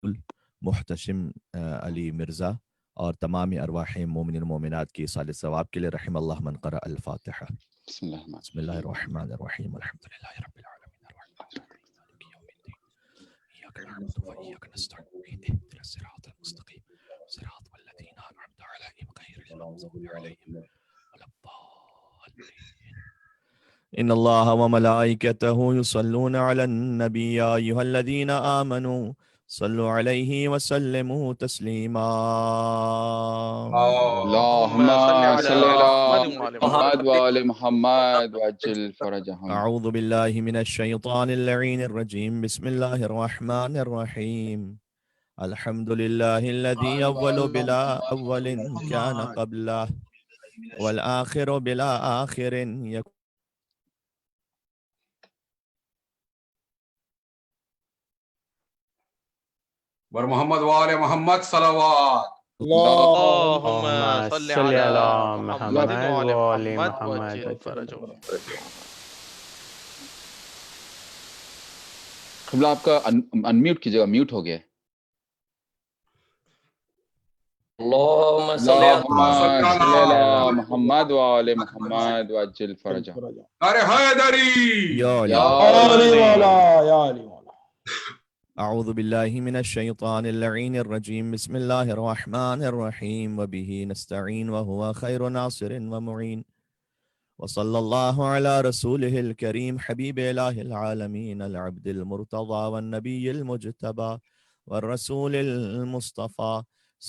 محتشم علی مرزا اور تمام ارواح مومنین مومنات کی صالح ثواب کے لیے رحم اللہ من قرأ الفاتحہ۔ بسم بسم اللہ الرحمن الرحیم الحمد للہ رب العالمین الرحمن الرحیم مالک یوم الدین ایاک نعبد و ایاک نستعین اهدنا الصراط المستقیم صراط الذین انعمت علیہم غیر المغضوب علیہم ولا الضالین۔ ان اللہ وملائکتہ یصلون علی النبی یا ایھا الذین آمنوا صلوا علیہ وسلموا تسلیما۔ اللهم صل على محمد وآل محمد وعجل فرجهم۔ اعوذ باللہ من الشیطان اللعین الرجیم بسم اللہ الرحمن الرحیم الحمد للہ الذی اول بلا اول کان قبلہ والآخر بلا آخر یک ور محمد وآل محمد صلوات۔ اللهم صل على محمد وآل محمد وعجل فرجهم۔ قبلہ آپ کا انمیوٹ کیجیے گا، میوٹ ہو گیا۔ اللهم صل اللهم على صل على محمد وآل محمد وعجل فرجهم۔ ارے حیدری یا یا علی۔ علی۔ اعوذ باللہ من الشیطان اللعین الرجیم بسم اللہ الرحمن الرحیم وبہ نستعین وہو خیر ناصر ومعین وصلی اللہ علی رسولہ الکریم حبیب الہ العالمین العبد المرتضی والنبی المجتبی والرسول المصطفی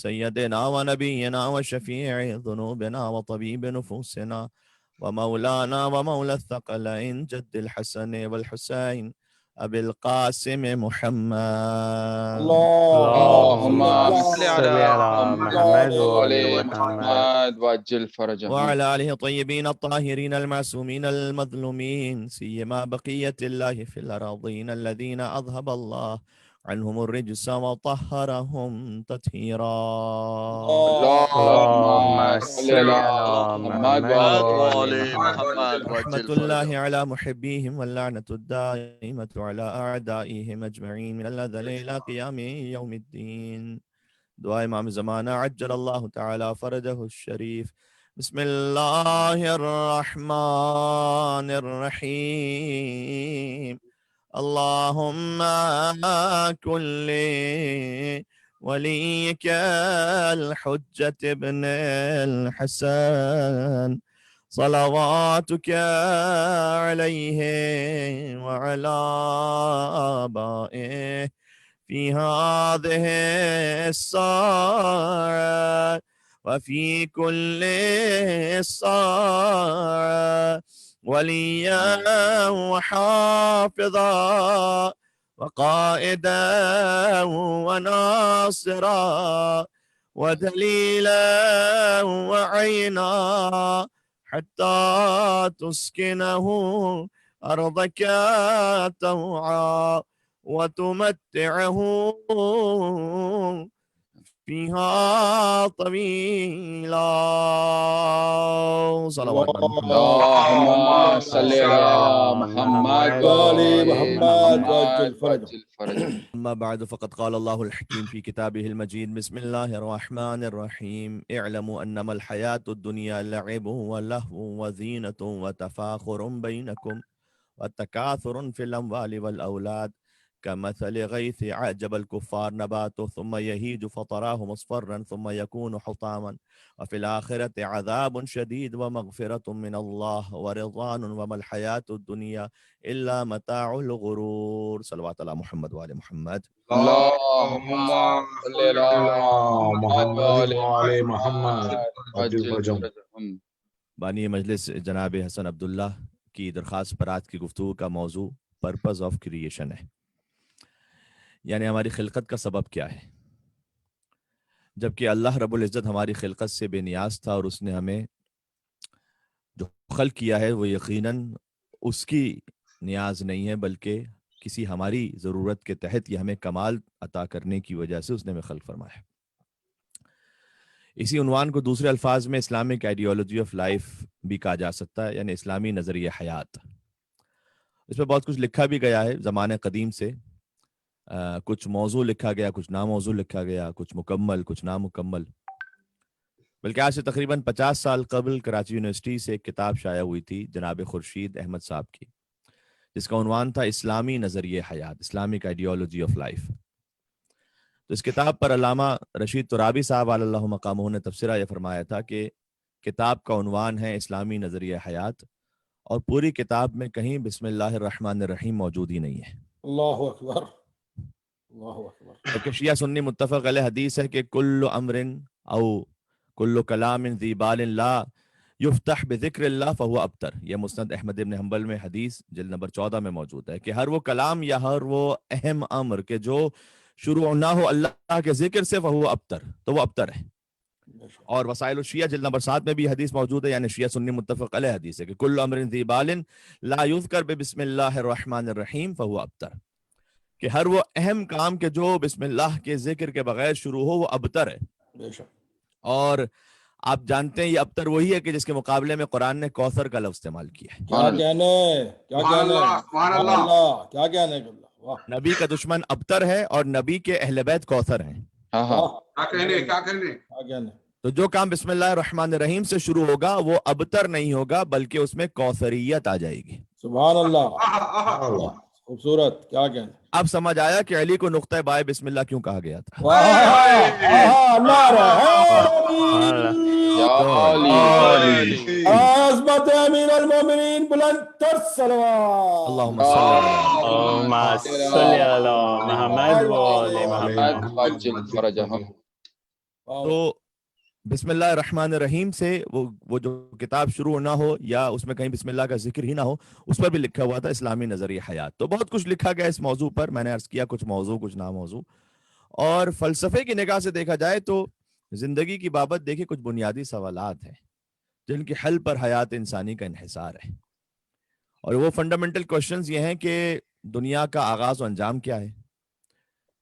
سیدنا ونبینا وشفیع ذنوبنا وطبیب نفوسنا ومولانا ومولا الثقلین جد الحسن والحسین ابی القاسم محمد۔ اللهم صل على محمد وآل وآل محمد وعجل فرجهم۔ وعلى آله الطيبين الطاهرين المعصومين المظلومين سيما بقية الله في الأراضين الذين أذهب الله عنهم الرجس وطهرهم تطهيرا۔ اللهم صل على محمد وآل محمد رحمة الله على محبيهم واللعنة الدائمة على أعدائهم أجمعين من الأزل إلى قيام يوم الدين۔ دعاء امام زمانہ عجل اللہ تعالی فرجہ الشریف۔ بسم اللہ الرحمن الرحیم اللہم کل ولیک الحجة ابن الحسن صلواتك عليه وعلى آبائه في هذه الساعة وفي كل ساعة وليا وحافظا وقائدا وناصرا ودليلا وعينا حتى تسكنه أرضك طوعا وتمتعه فيها طويلا۔ صلوات اللهم صل على محمد وآل محمد وعجل فرجهم۔ أما بعد فقد قال الله الحكيم في كتابه المجيد بسم الله الرحمن الرحيم اعلموا أنما الحياة الدنيا لعب ولهو وزينة وتفاخر بينكم والتكاثر في الأموال والأولاد كمثل غيث أعجب الكفار نباته ثم يهيج فتراه مصفرا ثم يكون حطاما وفي الآخرة عذاب شديد ومغفرة من الله ورضوان وما الحياة الدنيا إلا متاع الغرور۔ صلوات على محمد وآل محمد۔ اللهم صل على محمد وآل محمد وعجل فرجهم۔ بانی مجلس جناب حسن عبداللہ کی درخواست پر آج کی گفتگو کا موضوع پرپز آف کریشن ہے، یعنی ہماری خلقت کا سبب کیا ہے۔ جبکہ اللہ رب العزت ہماری خلقت سے بے نیاز تھا اور اس نے ہمیں جو خلق کیا ہے وہ یقیناً اس کی نیاز نہیں ہے، بلکہ کسی ہماری ضرورت کے تحت یہ ہمیں کمال عطا کرنے کی وجہ سے اس نے ہمیں خلق فرمایا۔ اسی عنوان کو دوسرے الفاظ میں اسلامک آئیڈیالوجی آف لائف بھی کہا جا سکتا ہے، یعنی اسلامی نظریہ حیات۔ اس پہ بہت کچھ لکھا بھی گیا ہے زمانے قدیم سے۔ کچھ موضوع لکھا گیا، کچھ ناموضوع لکھا گیا، کچھ مکمل کچھ نامکمل. بلکہ آج سے تقریباً 50 سال قبل کراچی یونیورسٹی سے ایک کتاب شائع ہوئی تھی جناب خورشید احمد صاحب کی، جس کا عنوان تھا اسلامی نظریہ حیات، اسلامک آئیڈیالوجی آف لائف. تو اس کتاب پر علامہ رشید ترابی صاحب علی اللہ مقامہ نے تبصرہ یہ فرمایا تھا کہ کتاب کا عنوان ہے اسلامی نظریہ حیات، اور پوری کتاب میں کہیں بسم اللہ الرحمن الرحیم موجود ہی نہیں ہے. اللہ اکبر، اللہ اکبر. کیونکہ شیعہ سنی متفق علیہ حدیث ہے کہ کل امر او کل کلام ذی بال لا یفتح بذکر اللہ فہو ابتر. یہ مسند احمد بن حنبل میں حدیث جلد نمبر 14 میں موجود ہے کہ ہر وہ کلام یا ہر وہ اہم امر کہ جو شروع نہ ہو اللہ کے ذکر سے فہو ابتر، تو وہ ابتر ہے. اور وسائل الشیعہ جلد نمبر 7 میں بھی حدیث موجود ہے، یعنی شیعہ سنی متفق علیہ حدیث ہے کہ کل امر ذی بال لا یذکر بسم اللہ الرحمن الرحیم فہو ابتر، کہ ہر وہ اہم کام کہ جو بسم اللہ کے ذکر کے بغیر شروع ہو وہ ابتر ہے. اور آپ جانتے ہیں یہ ابتر وہی ہے کہ جس کے مقابلے میں قرآن نے کوثر کا لفظ استعمال کیا ہے. کیا کہنے، کیا کہنے، سبحان اللہ، کیا کہنے. نبی کا دشمن ابتر ہے اور نبی کے اہل بیت کوثر ہیں. کیا کہنے، کیا کہنے. کیا کہنے. تو جو کام بسم اللہ الرحمن الرحیم سے شروع ہوگا وہ ابتر نہیں ہوگا بلکہ اس میں کوثریت آ جائے گی. سبحان اللہ، خوبصورت. کیا کہنے. اب سمجھ آیا کہ علی کو نقطہ بائے بسم اللہ کیوں کہا گیا تھا. عظمت امیر المومنین، بلند تر صلوات. اللہم صلی علی محمد و آل محمد. عاجل فرجہم. تو بسم اللہ الرحمن الرحیم سے وہ جو کتاب شروع نہ ہو یا اس میں کہیں بسم اللہ کا ذکر ہی نہ ہو، اس پر بھی لکھا ہوا تھا اسلامی نظریہ حیات. تو بہت کچھ لکھا گیا اس موضوع پر، میں نے عرض کیا کچھ موضوع کچھ ناموضوع. اور فلسفے کی نگاہ سے دیکھا جائے تو زندگی کی بابت دیکھیں کچھ بنیادی سوالات ہیں جن کے حل پر حیات انسانی کا انحصار ہے. اور وہ فنڈامنٹل کوشچنز یہ ہیں کہ دنیا کا آغاز و انجام کیا ہے،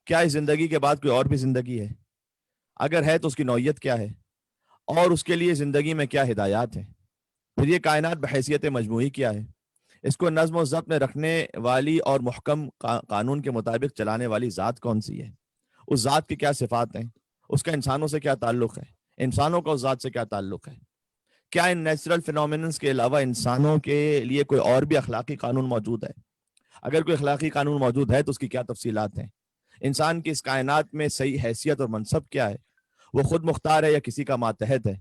کیا اس زندگی کے بعد کوئی اور بھی زندگی ہے، اگر ہے تو اس کی نوعیت کیا ہے، اور اس کے لیے زندگی میں کیا ہدایات ہیں، پھر یہ کائنات بحیثیت مجموعی کیا ہے، اس کو نظم و ضبط میں رکھنے والی اور محکم قانون کے مطابق چلانے والی ذات کون سی ہے، اس ذات کی کیا صفات ہیں، اس کا انسانوں سے کیا تعلق ہے، انسانوں کا اس ذات سے کیا تعلق ہے، کیا ان نیچرل فینومیننز کے علاوہ انسانوں کے لیے کوئی اور بھی اخلاقی قانون موجود ہے، اگر کوئی اخلاقی قانون موجود ہے تو اس کی کیا تفصیلات ہیں، انسان کی اس کائنات میں صحیح حیثیت اور منصب کیا ہے، وہ خود مختار ہے یا کسی کا ماتحت ہے،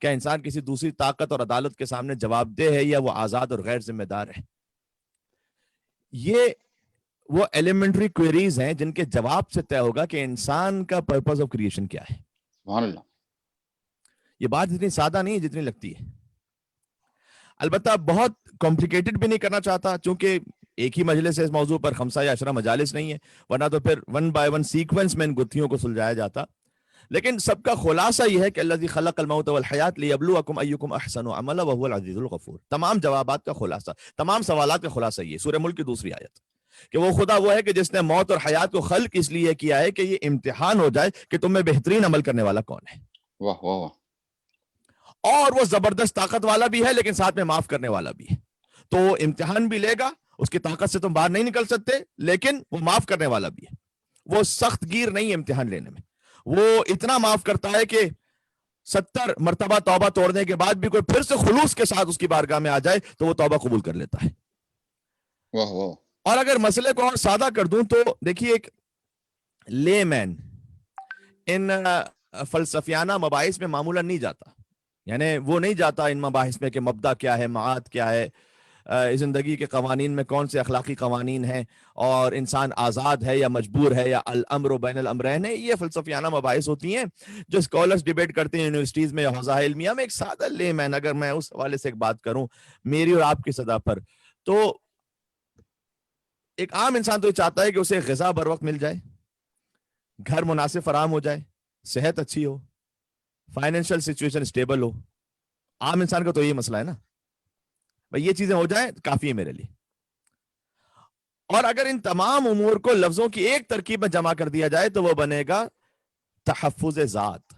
کیا انسان کسی دوسری طاقت اور عدالت کے سامنے جواب دہ ہے یا وہ آزاد اور غیر ذمہ دار ہے. یہ وہ ایلیمنٹری کوئریز ہیں جن کے جواب سے طے ہوگا کہ انسان کا پرپز آف کریشن کیا ہے. سبحان اللہ. یہ بات اتنی سادہ نہیں ہے جتنی لگتی ہے. البتہ بہت کمپلیکیٹڈ بھی نہیں کرنا چاہتا، چونکہ ایک ہی مجلس ہے اس موضوع پر، 5 یا 10 مجالس نہیں ہے، ورنہ تو پھر 1 بائی 1 سیکوینس میں ان گتھیوں کو سلجھایا جاتا. لیکن سب کا خلاصہ یہ ہے کہ الذی خلق الموت والحیات لیبلوکم ایکم احسن عملا وهو العزیز الغفور. تمام جوابات کا خلاصہ، تمام سوالات کا خلاصہ یہ سورہ ملک کی دوسری آیت کہ وہ خدا وہ ہے کہ جس نے موت اور حیات کو خلق اس لیے کیا ہے کہ یہ امتحان ہو جائے کہ تم میں بہترین عمل کرنے والا کون ہے. واہ واہ واہ. اور وہ زبردست طاقت والا بھی ہے لیکن ساتھ میں معاف کرنے والا بھی ہے. تو وہ امتحان بھی لے گا، اس کی طاقت سے تم باہر نہیں نکل سکتے، لیکن وہ معاف کرنے والا بھی ہے. وہ سخت گیر نہیں ہے امتحان لینے میں، وہ اتنا معاف کرتا ہے کہ 70 مرتبہ توبہ توڑنے کے بعد بھی کوئی پھر سے خلوص کے ساتھ اس کی بارگاہ میں آ جائے تو وہ توبہ قبول کر لیتا ہے. واہ واہ. اور اگر مسئلے کو اور سادہ کر دوں تو دیکھیے، ایک لے مین ان فلسفیانہ مباحث میں معمولاً نہیں جاتا، یعنی وہ نہیں جاتا ان مباحث میں کہ مبدا کیا ہے، معاد کیا ہے، زندگی کے قوانین میں کون سے اخلاقی قوانین ہیں، اور انسان آزاد ہے یا مجبور ہے یا الامر بین الامرین ہے. یہ فلسفیانہ مباحث ہوتی ہیں جو اسکالرز ڈیبیٹ کرتے ہیں یونیورسٹیز میں یا حوزہ علمیہ میں. ایک سادہ لے مین اگر میں اس حوالے سے ایک بات کروں میری اور آپ کی سطح پر، تو ایک عام انسان تو یہ چاہتا ہے کہ اسے غذا بر وقت مل جائے، گھر مناسب فراہم ہو جائے، صحت اچھی ہو، فائنینشیل سچویشن اسٹیبل ہو. عام انسان کا تو یہ مسئلہ ہے نا، بھئی یہ چیزیں ہو جائیں کافی ہے میرے لیے. اور اگر ان تمام امور کو لفظوں کی ایک ترکیب میں جمع کر دیا جائے تو وہ بنے گا تحفظ ذات،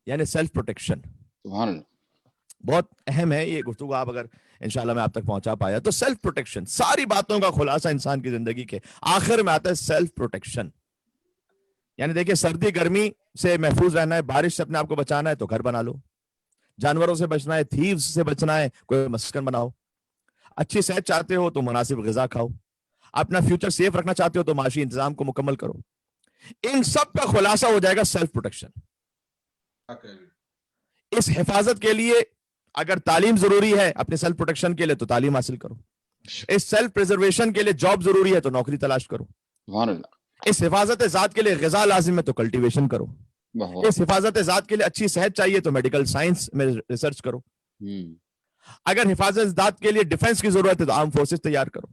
یعنی سیلف پروٹیکشن. سبحان اللہ. بہت اہم ہے یہ گفتگو. آپ اگر انشاءاللہ میں آپ تک پہنچا پایا تو سیلف پروٹیکشن, ساری باتوں کا خلاصہ انسان کی زندگی کے آخر میں آتا ہے سیلف پروٹیکشن. یعنی دیکھیں, سردی گرمی سے محفوظ رہنا ہے, بارش سے اپنے آپ کو بچانا ہے تو گھر بنا لو, جانوروں سے بچنا ہے, تھیوز سے بچنا ہے, کوئی مسکن بناؤ, اچھی صحت چاہتے ہو تو مناسب غذا کھاؤ, اپنا فیوچر سیف رکھنا چاہتے ہو تو معاشی انتظام کو مکمل کرو. ان سب کا خلاصہ ہو جائے گا سیلف پروٹیکشن. اس حفاظت کے لیے اگر تعلیم ضروری ہے اپنے سیلف پروٹیکشن کے لیے تو تعلیم حاصل کرو, اس سیلف پریزرویشن کے لیے جاب ضروری ہے تو نوکری تلاش کرو, اس حفاظت ذات کے لیے غذا لازم ہے تو کلٹیویشن کرو, اس حفاظت ذات کے لیے اچھی صحت چاہیے تو میڈیکل سائنس میں ریسرچ کرو, اگر حفاظت ذات کے لیے ڈیفنس کی ضرورت ہے تو آرم فورسز تیار کرو,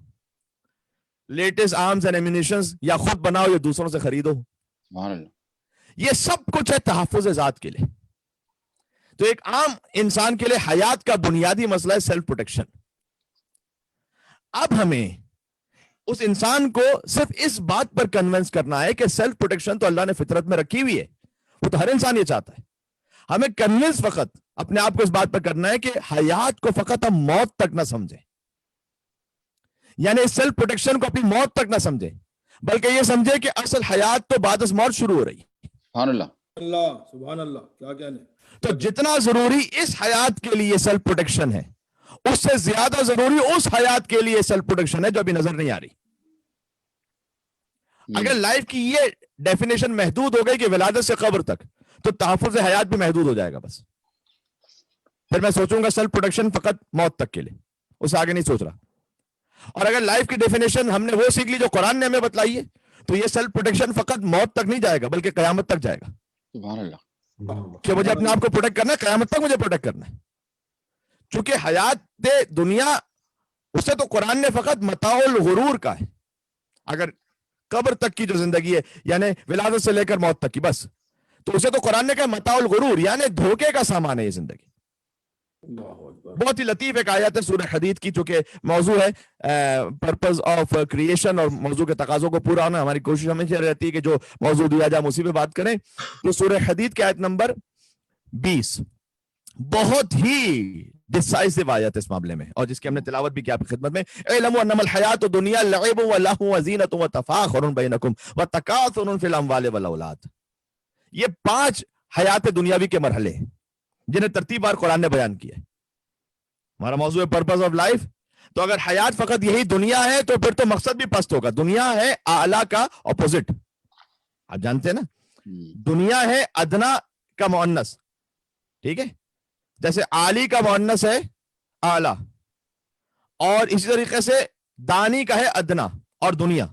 لیٹسٹ آرمز اینڈ ایمونیشنز یا خود بناؤ یا دوسروں سے خریدو. یہ سب کچھ ہے تحفظ ذات کے لیے. تو ایک عام انسان کے لیے حیات کا بنیادی مسئلہ ہے سیلف پروٹیکشن. اب ہمیں اس انسان کو صرف اس بات پر کنونس کرنا ہے کہ سیلف پروٹیکشن تو اللہ نے فطرت میں رکھی ہوئی ہے, وہ تو ہر انسان یہ چاہتا ہے. ہمیں کنونس فقط اپنے آپ کو اس بات پر کرنا ہے کہ حیات کو فقط ہم موت تک نہ سمجھیں, یعنی سیلف پروٹیکشن کو اپنی موت تک نہ سمجھیں, بلکہ یہ سمجھے کہ اصل حیات تو بعد از موت شروع ہو رہی ہے. سبحان اللہ, کیا کہنے. تو جتنا ضروری اس حیات کے لیے سیلف پروٹیکشن ہے, اس سے زیادہ ضروری اس حیات کے لیے سیلف پروٹیکشن ہے جو ابھی نظر نہیں آ رہی. اگر لائف کی یہ ڈیفینیشن محدود ہو گئی کہ ولادت سے قبر تک, تو تحفظ حیات بھی محدود ہو جائے گا بس. پھر میں سوچوں گا سیلف پروٹیکشن فقط موت تک کے لیے, اس سے آگے نہیں سوچ رہا. اور اگر لائف کی ڈیفینیشن ہم نے وہ سیکھ لی جو قرآن نے ہمیں بتلائی ہے, تو یہ سیلف پروٹیکشن فقط موت تک نہیں جائے گا بلکہ قیامت تک جائے گا. سبحان اللہ. کہ مجھے اپنے آپ کو پروٹیکٹ کرنا ہے, قیامت تک مجھے پروٹیکٹ کرنا ہے. چونکہ حیات دنیا, اسے تو قرآن نے فقط متاع الغرور کا ہے. اگر قبر تک کی جو زندگی ہے, یعنی ولادت سے لے کر موت تک کی, بس, تو اسے تو قرآن نے کہا متاع الغرور, یعنی دھوکے کا سامان ہے یہ زندگی. بہت ہی لطیف ایک آیت ہے سورہ حدید کی, چونکہ موضوع ہے پرپز آف کریشن اور موضوع کے تقاضوں کو پورا ہونا. ہماری کوشش ہمیشہ رہتی ہے کہ جو موضوع دیا جائے اسی پہ بات کریں. تو سورہ حدید کی آیت نمبر 20 بہت ہی ڈیسائسو آیت اس معاملے میں, اور جس کی ہم نے تلاوت بھی کیا آپ کی خدمت میں. اعلموا انما الحیات الدنیا لعب ولہو وزینۃ وتفاخر بینکم وتکاثر فی الاموال والاولاد. یہ 5 حیات دنیاوی کے مرحلے ہیں جنہیں ترتیب بار قرآن نے بیان کیا ہے. ہمارا موضوع ہے پرپز آف لائف. تو اگر حیات فقط یہی دنیا ہے تو پھر تو مقصد بھی پست ہوگا. دنیا ہے اعلیٰ کا اپوزٹ, آپ جانتے ہیں نا, دنیا ہے ادنا کا مؤنث, ٹھیک ہے, جیسے عالی کا مؤنث ہے اعلیٰ, اور اسی طریقے سے دانی کا ہے ادنا, اور دنیا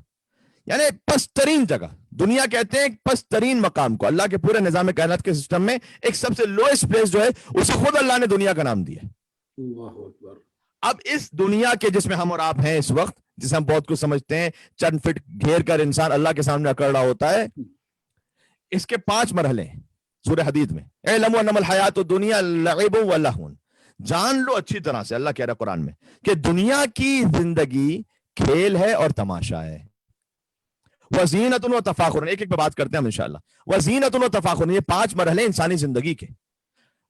یعنی پسترین جگہ. دنیا کہتے ہیں ایک پسترین مقام کو. اللہ کے پورے نظام کائنات کے سسٹم میں ایک سب سے لوئسٹ پلیس جو ہے اسے خود اللہ نے دنیا کا نام دیا ہے. اب اس دنیا کے جس میں ہم اور آپ ہیں اس وقت, جسے ہم بہت کچھ سمجھتے ہیں, چند فٹ گھیر کر انسان اللہ کے سامنے اکڑ رہا ہوتا ہے, اس کے 5 مرحلے ہیں سورہ حدید میں. اعلموا انما الحیات الدنیا لعب ولہو, جان لو اچھی طرح سے, اللہ کہہ رہا ہے قرآن میں کہ دنیا کی زندگی کھیل ہے اور تماشا ہے. وزینۃ و تفاخر, ایک ایک پہ بات کرتے ہیں ہم انشاءاللہ. وزینۃ و تفاخر, یہ 5 مرحلے انسانی زندگی کے.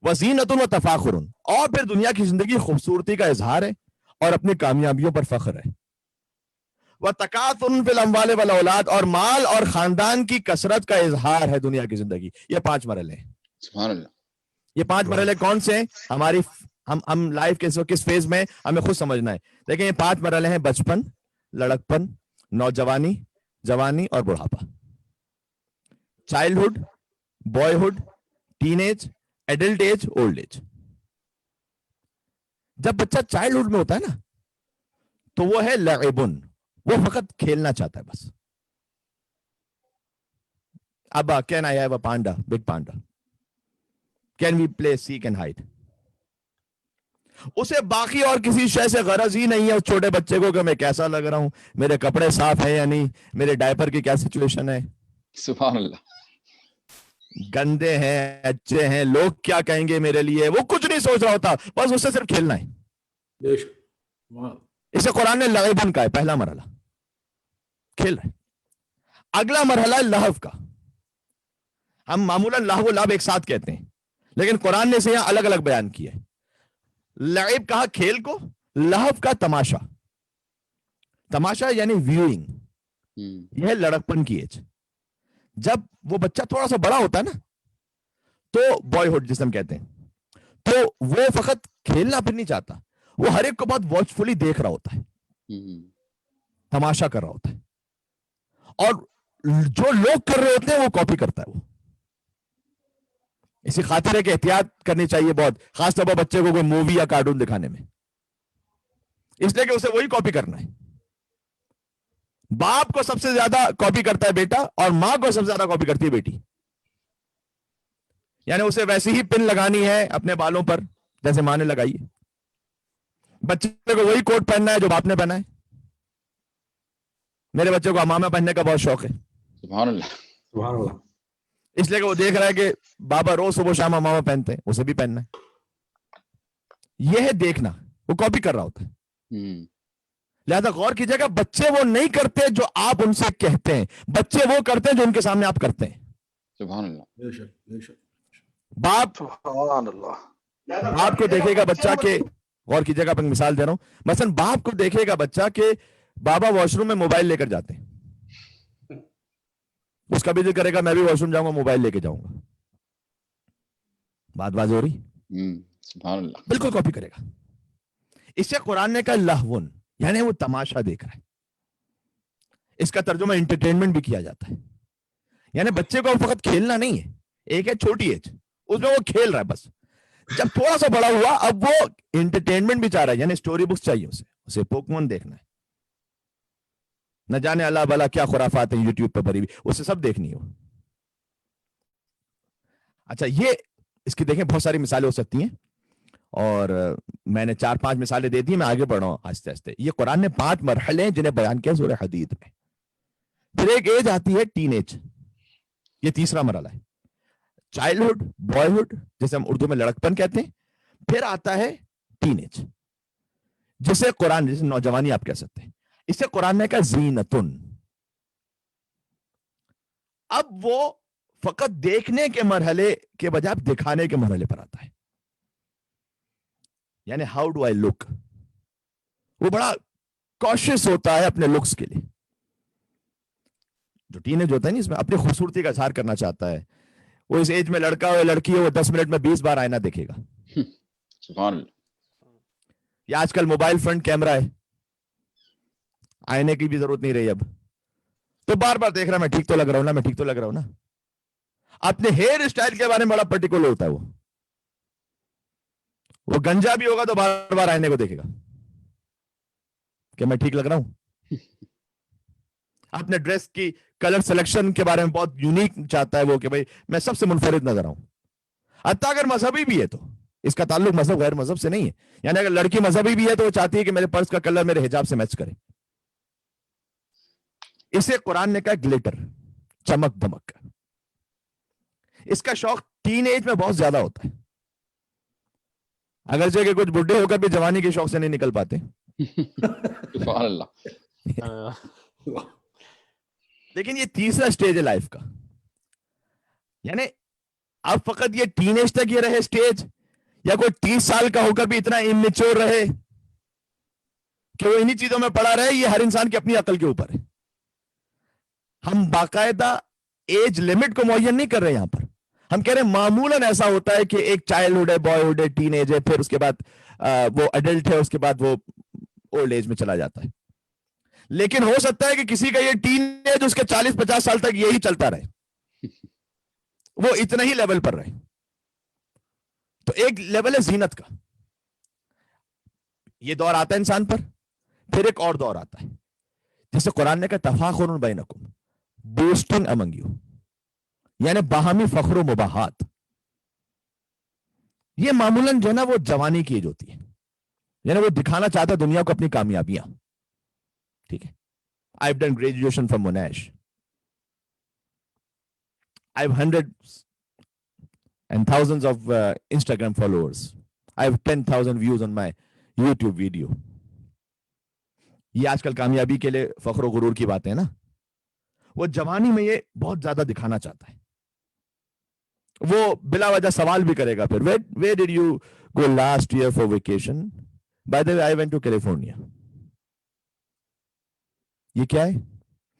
وزینۃ و تفاخر, اور پھر دنیا کی زندگی خوبصورتی کا اظہار ہے اور اپنی کامیابیوں پر فخر ہے. وتکاثر فی الاموال والاولاد, اور مال اور خاندان کی کثرت کا اظہار ہے دنیا کی زندگی. یہ 5 مرحلے ہیں. سبحان اللہ. یہ 5 مرحلے کون سے ہیں ہماری, ہم لائف کے کس فیز میں, ہمیں خود سمجھنا ہے. دیکھیں یہ 5 مرحلے ہیں: بچپن, لڑکپن, نوجوانی, جوانی اور بڑھاپا. Childhood, boy teenage, adult age, old age. جب بچہ چائلڈہڈ میں ہوتا ہے نا تو وہ ہے لعبن, وہ فقط کھیلنا چاہتا ہے بس. ابا can I have a panda, big panda, can we play seek and hide. اسے باقی اور کسی شے سے غرض ہی نہیں ہے اس چھوٹے بچے کو کہ میں کیسا لگ رہا ہوں, میرے کپڑے صاف ہیں یا نہیں, میرے ڈائپر کی کیا سچویشن ہے, سبحان اللہ, گندے ہیں اچھے ہیں, لوگ کیا کہیں گے میرے لیے. وہ کچھ نہیں سوچ رہا ہوتا, بس اس سے صرف کھیلنا ہے. اسے قرآن نے لعبن کا ہے پہلا مرحلہ, کھیل رہے. اگلا مرحلہ ہے لہو کا. ہم معمولاً لہو و لعب ایک ساتھ کہتے ہیں, لیکن قرآن نے اسے یہاں الگ الگ بیان کیا ہے. لعب کہا کھیل کو, لہو کا تماشا. تماشا یعنی ویوئنگ. یہ ہے لڑکپن کی ایج. جب وہ بچہ تھوڑا سا بڑا ہوتا ہے نا, تو بوائے ہوڈ جسے ہم کہتے ہیں, تو وہ فقط کھیلنا پھر نہیں چاہتا, وہ ہر ایک کو بہت واچ فلی دیکھ رہا ہوتا ہے, تماشا کر رہا ہوتا ہے, اور جو لوگ کر رہے ہوتے ہیں وہ کاپی کرتا ہے. وہ اسی خاطر ہے کہ احتیاط کرنی چاہیے بہت, خاص طور پر بچے کو کوئی مووی یا کارٹون دکھانے میں, اس لیے کہ اسے وہی کاپی کرنا ہے. باپ کو سب سے زیادہ کاپی کرتا ہے بیٹا, اور ماں کو سب سے زیادہ کاپی کرتی ہے بیٹی. یعنی اسے ویسی ہی پن لگانی ہے اپنے بالوں پر جیسے ماں نے لگائی ہے. بچے کو وہی کوٹ پہننا ہے جو باپ نے پہنا ہے. میرے بچے کو امامہ پہننے کا بہت شوق ہے, سبحان اللہ سبحان اللہ. اس لیے کہ وہ دیکھ رہا ہے کہ بابا روز صبح شام امامہ پہنتے ہیں, اسے بھی پہننا ہے. یہ ہے دیکھنا, وہ کاپی کر رہا ہوتا ہے. لہذا غور کیجیے گا, بچے وہ نہیں کرتے جو آپ ان سے کہتے ہیں, بچے وہ کرتے ہیں جو ان کے سامنے آپ کرتے ہیں. سبحان اللہ. بے شک بے شک. باپ سبحان اللہ. باپ کو دیکھے گا بچہ کہ, غور کیجیے گا, اپنی مثال دے رہا ہوں, مثلا باپ کو دیکھے گا بچہ کہ بابا واش روم میں موبائل لے کر جاتے ہیں, اس کا بھی ذکر کرے گا میں بھی واش روم جاؤں گا موبائل لے کے جاؤں گا. بات بازی ہو رہی؟ سبحان اللہ. بالکل کاپی کرے گا. اس سے قرآن نے کہا لہون, یعنی وہ تماشا دیکھ رہا ہے. اس کا ترجمہ انٹرٹینمنٹ بھی کیا جاتا ہے. یعنی بچے کو فقط کھیلنا نہیں ہے, ایک ہے چھوٹی ایج, اس میں وہ کھیل رہا ہے بس. جب تھوڑا سا بڑا ہوا, اب وہ انٹرٹینمنٹ بھی چاہ رہا ہے, یعنی اسٹوری بکس چاہیے اسے پوکمون دیکھنا ہے, نہ جانے اللہ بلا کیا خرافات ہیں یوٹیوب پہ بھری ہوئی, اسے سب دیکھنی ہے. اچھا, یہ اس کی دیکھیں بہت ساری مثالیں ہو سکتی ہیں, اور میں نے 4-5 مثالیں دے دی, میں آگے بڑھ رہا ہوں آہستہ آہستہ. یہ قرآن نے 5 مرحلے ہیں جنہیں بیان کیا سورہ حدید میں. پھر ایک ایج آتی ہے ٹین ایج, یہ تیسرا مرحلہ ہے. چائلڈہڈ, بوائےہڈ جسے ہم اردو میں لڑکپن کہتے ہیں, پھر آتا ہے ٹین ایج جسے قرآن, جسے نوجوانی آپ کہہ سکتے ہیں, اسے قرآن نے کہا زینتن. اب وہ فقط دیکھنے کے مرحلے کے بجائے دکھانے کے مرحلے پر آتا ہے. یعنی ہاؤ ڈو آئی لک, وہ بڑا کوشش ہوتا ہے اپنے لکس کے لیے. جو ٹین ایج ہوتا ہے نا, اس میں اپنی خوبصورتی کا اظہار کرنا چاہتا ہے. وہ اس ایج میں لڑکا ہو یا لڑکی ہو, وہ 10 منٹ میں 20 بار آئینہ دیکھے گا. سبحان اللہ. یا آج کل موبائل فرنٹ کیمرہ ہے, آئینے کی بھی ضرورت نہیں رہی اب, تو بار بار دیکھ رہا میں ٹھیک تو لگ رہا ہوں نا, میں ٹھیک تو لگ رہا ہوں نا. اپنے ہیئر اسٹائل کے بارے میں بڑا پرٹیکولر ہوتا ہے. وہ گنجا بھی ہوگا تو بار بار آئینے کو دیکھے گا کہ میں ٹھیک لگ رہا ہوں. اپنے ڈریس کی کلر سلیکشن کے بارے میں بہت یونیک چاہتا ہے وہ, کہ بھئی میں سب سے منفرد نظر آؤں. حتیٰ اگر مذہبی بھی ہے تو اس کا تعلق مذہب غیر مذہب سے نہیں ہے. یعنی اگر لڑکی مذہبی بھی ہے تو وہ چاہتی ہے کہ میرے پرس کا کلر میرے حجاب سے میچ کرے. اسے قرآن نے کہا گلیٹر, چمک دمک. اس کا شوق ٹین ایج میں بہت زیادہ ہوتا ہے, اگرچہ کہ کچھ بڈھے ہو کر بھی جوانی کے شوق سے نہیں نکل پاتے. سبحان اللہ. لیکن یہ تیسرا سٹیج ہے لائف کا. یعنی اب فقط یہ ٹین ایج تک یہ رہے سٹیج, یا کوئی 30 سال کا ہو کر بھی اتنا اممیچور رہے کہ وہ انہی چیزوں میں پڑا رہے, یہ ہر انسان کی اپنی عقل کے اوپر ہے. ہم باقاعدہ ایج لمٹ کو معین نہیں کر رہے یہاں پر. ہم کہہ رہے ہیں معمولاً ایسا ہوتا ہے کہ ایک چائلڈہڈ ہے, بوائےہڈ ہے, ٹین ایج ہے, پھر اس کے بعد وہ ایڈلٹ ہے, اس کے بعد وہ اولڈ ایج میں چلا جاتا ہے. لیکن ہو سکتا ہے کہ کسی کا یہ ٹین ایج اس کے 40-50 سال تک یہی چلتا رہے, وہ اتنا ہی لیول پر رہے. تو ایک لیول ہے زینت کا, یہ دور آتا ہے انسان پر. پھر ایک اور دور آتا ہے جسے قرآن نے کہا تفاخر بینکم, بوسٹنگ امنگ یو, یعنی باہمی فخر و مباحات. یہ معمولاً جو ہے نا وہ جوانی کی ایج ہوتی ہے, یعنی وہ دکھانا چاہتا ہے دنیا کو اپنی کامیابیاں. ٹھیک ہے, I've done graduation from Monash. I have hundreds and thousands of Instagram followers. I have 10,000 views on my YouTube video. یہ آج کل کامیابی کے لیے فخر و غرور کی باتیں ہیں نا. وہ جوانی میں یہ بہت زیادہ دکھانا چاہتا ہے. وہ بلا وجہ سوال بھی کرے گا پھر, where did you go last year for vacation. By the way, I went to California. یہ کیا ہے؟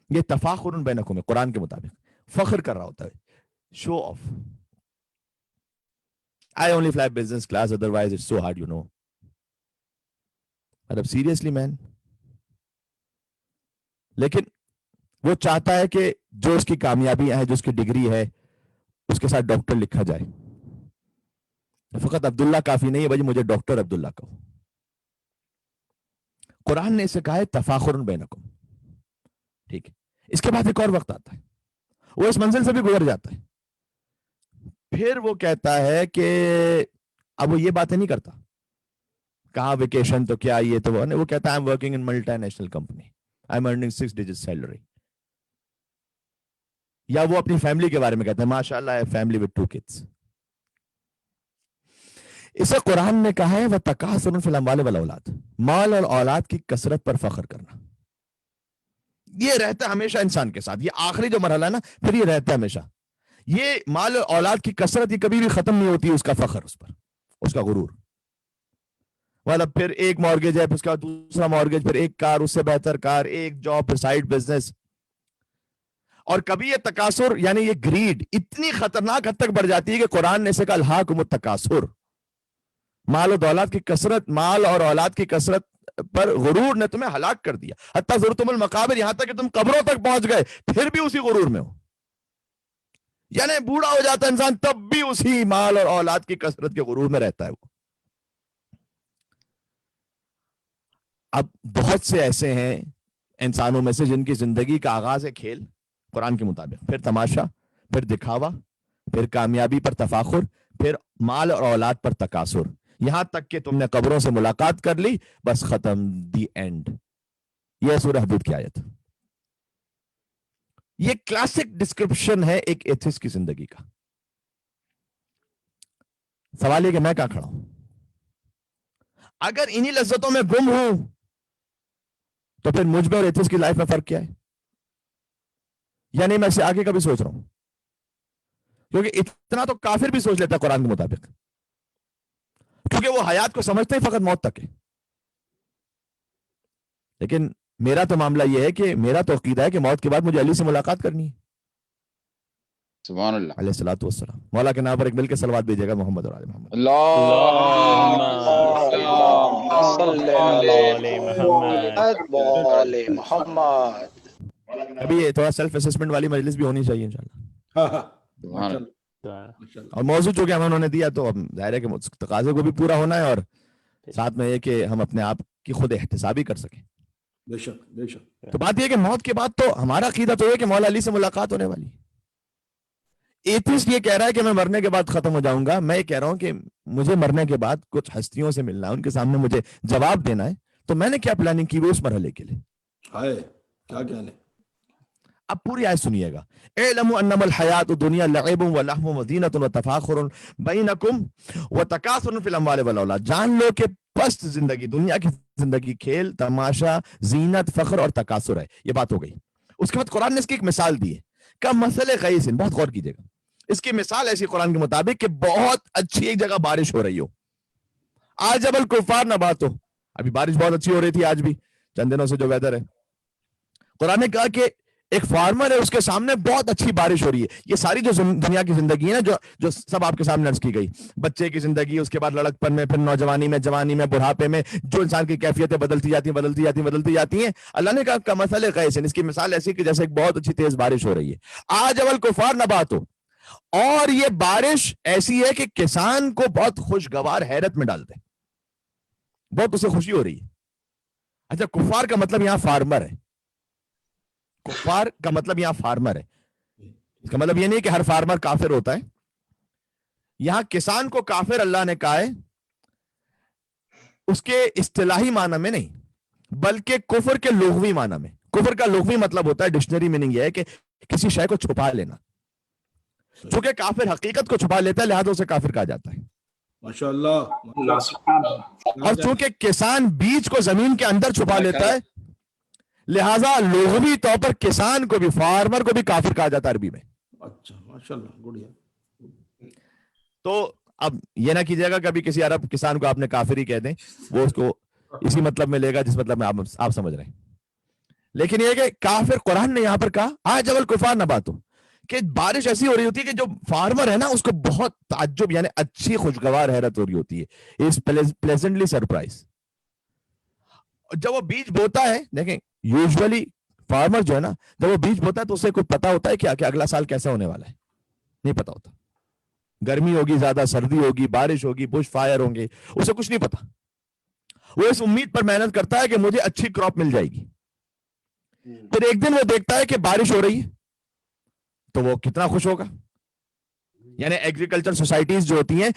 یہ تفاخر بینکم ہے قرآن کے مطابق. فخر کر رہا ہوتا ہے, show off. I only fly business class, otherwise it's so hard, you know. مطلب seriously man. لیکن وہ چاہتا ہے کہ جو اس کی کامیابیاں ہیں, جو اس کی ڈگری ہے, اس کے ساتھ ڈاکٹر لکھا جائے. فقط عبداللہ کافی نہیں ہے بھائی, مجھے ڈاکٹر عبداللہ کہو. قرآن نے اسے کہا ہے تفاخر بینکم. ٹھیک ہے, اس کے بعد ایک اور وقت آتا ہے, وہ اس منزل سے بھی گزر جاتا ہے. پھر وہ کہتا ہے کہ اب وہ یہ باتیں نہیں کرتا, کہاں ویکیشن تو کیا یہ تو وہ کہتا ہے I'm working in multinational company. I'm earning 6 digit salary. یا وہ اپنی فیملی کے بارے میں کہتا ہے ماشاء اللہ فیملی with 2 kids. اسے قرآن نے کہا ہے وَتَكَاثُرٌ فِي الْأَمْوَالِ وَالْأَوْلَادِ, مال اور اولاد کی کثرت پر فخر کرنا. یہ رہتا ہے ہمیشہ انسان کے ساتھ. یہ آخری جو مرحلہ ہے نا, پھر یہ رہتا ہے ہمیشہ. یہ مال اور اولاد کی کثرت یہ کبھی بھی ختم نہیں ہوتی, اس کا فخر, اس پر اس کا غرور. مطلب پھر ایک مارگیج ہے, پھر اس کا دوسرا مارگیج, پھر ایک کار, اس سے بہتر کار, ایک جاب, پھر سائیڈ بزنس. اور کبھی یہ تکاثر یعنی یہ گریڈ اتنی خطرناک حد تک بڑھ جاتی ہے کہ قرآن نے اسے کہا الہاکم التکاثر, مال و دولت کی کثرت, مال اور اولاد کی کثرت پر غرور نے تمہیں ہلاک کر دیا. حتی زرتم المقابر, یہاں تک کہ تم قبروں تک پہنچ گئے پھر بھی اسی غرور میں ہو. یعنی بوڑھا ہو جاتا انسان تب بھی اسی مال اور اولاد کی کثرت کے غرور میں رہتا ہے وہ. اب بہت سے ایسے ہیں انسانوں میں سے جن کی زندگی کا آغاز ہے کھیل قرآن کے مطابق, پھر تماشا, پھر دکھاوا, پھر کامیابی پر تفاخر, پھر مال اور اولاد پر تکاثر, یہاں تک کہ تم نے قبروں سے ملاقات کر لی, بس ختم, دی اینڈ. یہ سورہ حدود کی آیت. یہ کلاسک ڈسکرپشن ہے ایک ایتھسٹ کی زندگی کا. سوال یہ کہ میں کہاں کھڑا ہوں؟ اگر انہی لذتوں میں گم ہوں تو پھر مجھ میں اور ایتھسٹ کی لائف میں فرق کیا ہے؟ یعنی میں اسے آگے کا بھی سوچ رہا ہوں, کیونکہ اتنا تو کافر بھی سوچ لیتا ہے قرآن کے مطابق, کیونکہ وہ حیات کو سمجھتے ہیں فقط موت تک ہے. لیکن میرا تو معاملہ یہ ہے کہ میرا تو عقیدہ ہے کہ موت کے بعد مجھے علی سے ملاقات کرنی ہے. سبحان اللہ, علیہ الصلوۃ والسلام. مولا کے نام پر ایک مل کے صلوات بھیجیے گا محمد اور آل محمد. محمد. ابھی یہ تھوڑا سیلف اسسمنٹ والی مجلس بھی ہونی چاہیے انشاءاللہ. اور موضوع جو کہ ہم انہوں نے دیا تو ظاہر ہے کہ تقاضے کو بھی پورا ہونا ہے, اور ساتھ میں یہ کہ ہم اپنے آپ کی خود احتسابی کر سکیں. بے شک بے شک. تو بات یہ کہ موت کے بعد تو ہمارا عقیدہ تو یہ کہ مولا علی سے ملاقات ہونے والی. ایتھسٹ یہ کہہ رہا ہے کہ میں مرنے کے بعد ختم ہو جاؤں گا, میں یہ کہہ رہا ہوں کہ مجھے مرنے کے بعد کچھ ہستیوں سے ملنا ہے, ان کے سامنے مجھے جواب دینا ہے. تو میں نے کیا پلاننگ کی وہ اس مرحلے کے لیے. ہائے کیا کہنے. اب پوری آیت سنیے گا. اعلموا انما الحیات الدنیا لعب ولہو وزینۃ وتفاخر بینکم وتکاثر فی الاموال والاولاد. جان لو کہ پست زندگی, دنیا کی زندگی کھیل تماشا, زینت, فخر اور تکاثر ہے. یہ بات ہو گئی. اس کے بعد قرآن نے اس کی ایک مثال دی ہے کہ مثل غیث, بہت غور کیجیے گا. اس کی مثال ایسی قرآن کے مطابق کہ بہت اچھی ایک جگہ بارش ہو رہی ہو, آج اب الکفار نبات ہو. ابھی بارش بہت اچھی ہو رہی تھی, آج بھی چند دنوں سے جو ویدر ہے. قرآن نے کہا کہ ایک فارمر ہے, اس کے سامنے بہت اچھی بارش ہو رہی ہے. یہ ساری جو دنیا کی زندگی ہے نا, جو سب آپ کے سامنے عرض کی گئی, بچے کی زندگی, اس کے بعد لڑکپن میں, پھر نوجوانی میں, جوانی میں, بڑھاپے میں, جو انسان کی کیفیتیں بدلتی جاتی ہیں. اللہ نے کہا کمثل غیث, اس کی مثال ایسی کہ جیسے ایک بہت اچھی تیز بارش ہو رہی ہے. آج اول کفار نبات ہو, اور یہ بارش ایسی ہے کہ کسان کو بہت خوشگوار حیرت میں ڈال دے, بہت اسے خوشی ہو رہی ہے. اچھا, کفار کا مطلب یہاں فارمر ہے. کفار کا مطلب یہاں فارمر ہے. اس کا مطلب یہ نہیں کہ ہر فارمر کافر ہوتا ہے. یہاں کسان کو کافر اللہ نے کہا ہے اس کے اصطلاحی معنی میں نہیں, بلکہ کفر کے لغوی معنی میں. کفر کا لغوی مطلب ہوتا ہے, ڈکشنری میننگ یہ ہے کہ کسی شے کو چھپا لینا. چونکہ کافر حقیقت کو چھپا لیتا ہے, لہذا اسے کافر کہا جاتا ہے. ماشاءاللہ. اور چونکہ کسان بیج کو زمین کے اندر چھپا لیتا ہے, لہذا لغوی طور پر کسان کو بھی, فارمر کو بھی کافر کہا جاتا ہے عربی میں. اچھا ماشاءاللہ, گڈ. تو اب یہ نہ کیجیے گا کبھی کسی عرب کسان کو آپ نے کافری کہہ دیں، وہ اس کو اسی مطلب میں لے گا جس مطلب میں آپ سمجھ رہے ہیں. لیکن یہ کہ کافر قرآن نے یہاں پر کہا آج اول کفار نہ باتوں کہ بارش ایسی ہو رہی ہوتی ہے کہ جو فارمر ہے نا اس کو بہت تعجب یعنی اچھی خوشگوار حیرت ہو رہی ہوتی ہے. از پلیزنٹلی سرپرائز. جب وہ بیج بوتا ہے، دیکھیں یوزولی فارمر جو ہے نا جب وہ بیج بوتا ہے تو اسے کوئی پتا ہوتا ہے کیا کہ اگلا سال کیسا ہونے والا ہے؟ نہیں پتا ہوتا. گرمی ہوگی، زیادہ سردی ہوگی، بارش ہوگی، بش فائر ہوں گے، اسے کچھ نہیں پتا. وہ اس امید پر محنت کرتا ہے کہ مجھے اچھی کراپ مل جائے گی. پھر ایک دن وہ دیکھتا ہے کہ بارش ہو رہی ہے تو وہ کتنا خوش ہوگا. یعنی ایگریکلچر سوسائٹیز جو ہوتی ہیں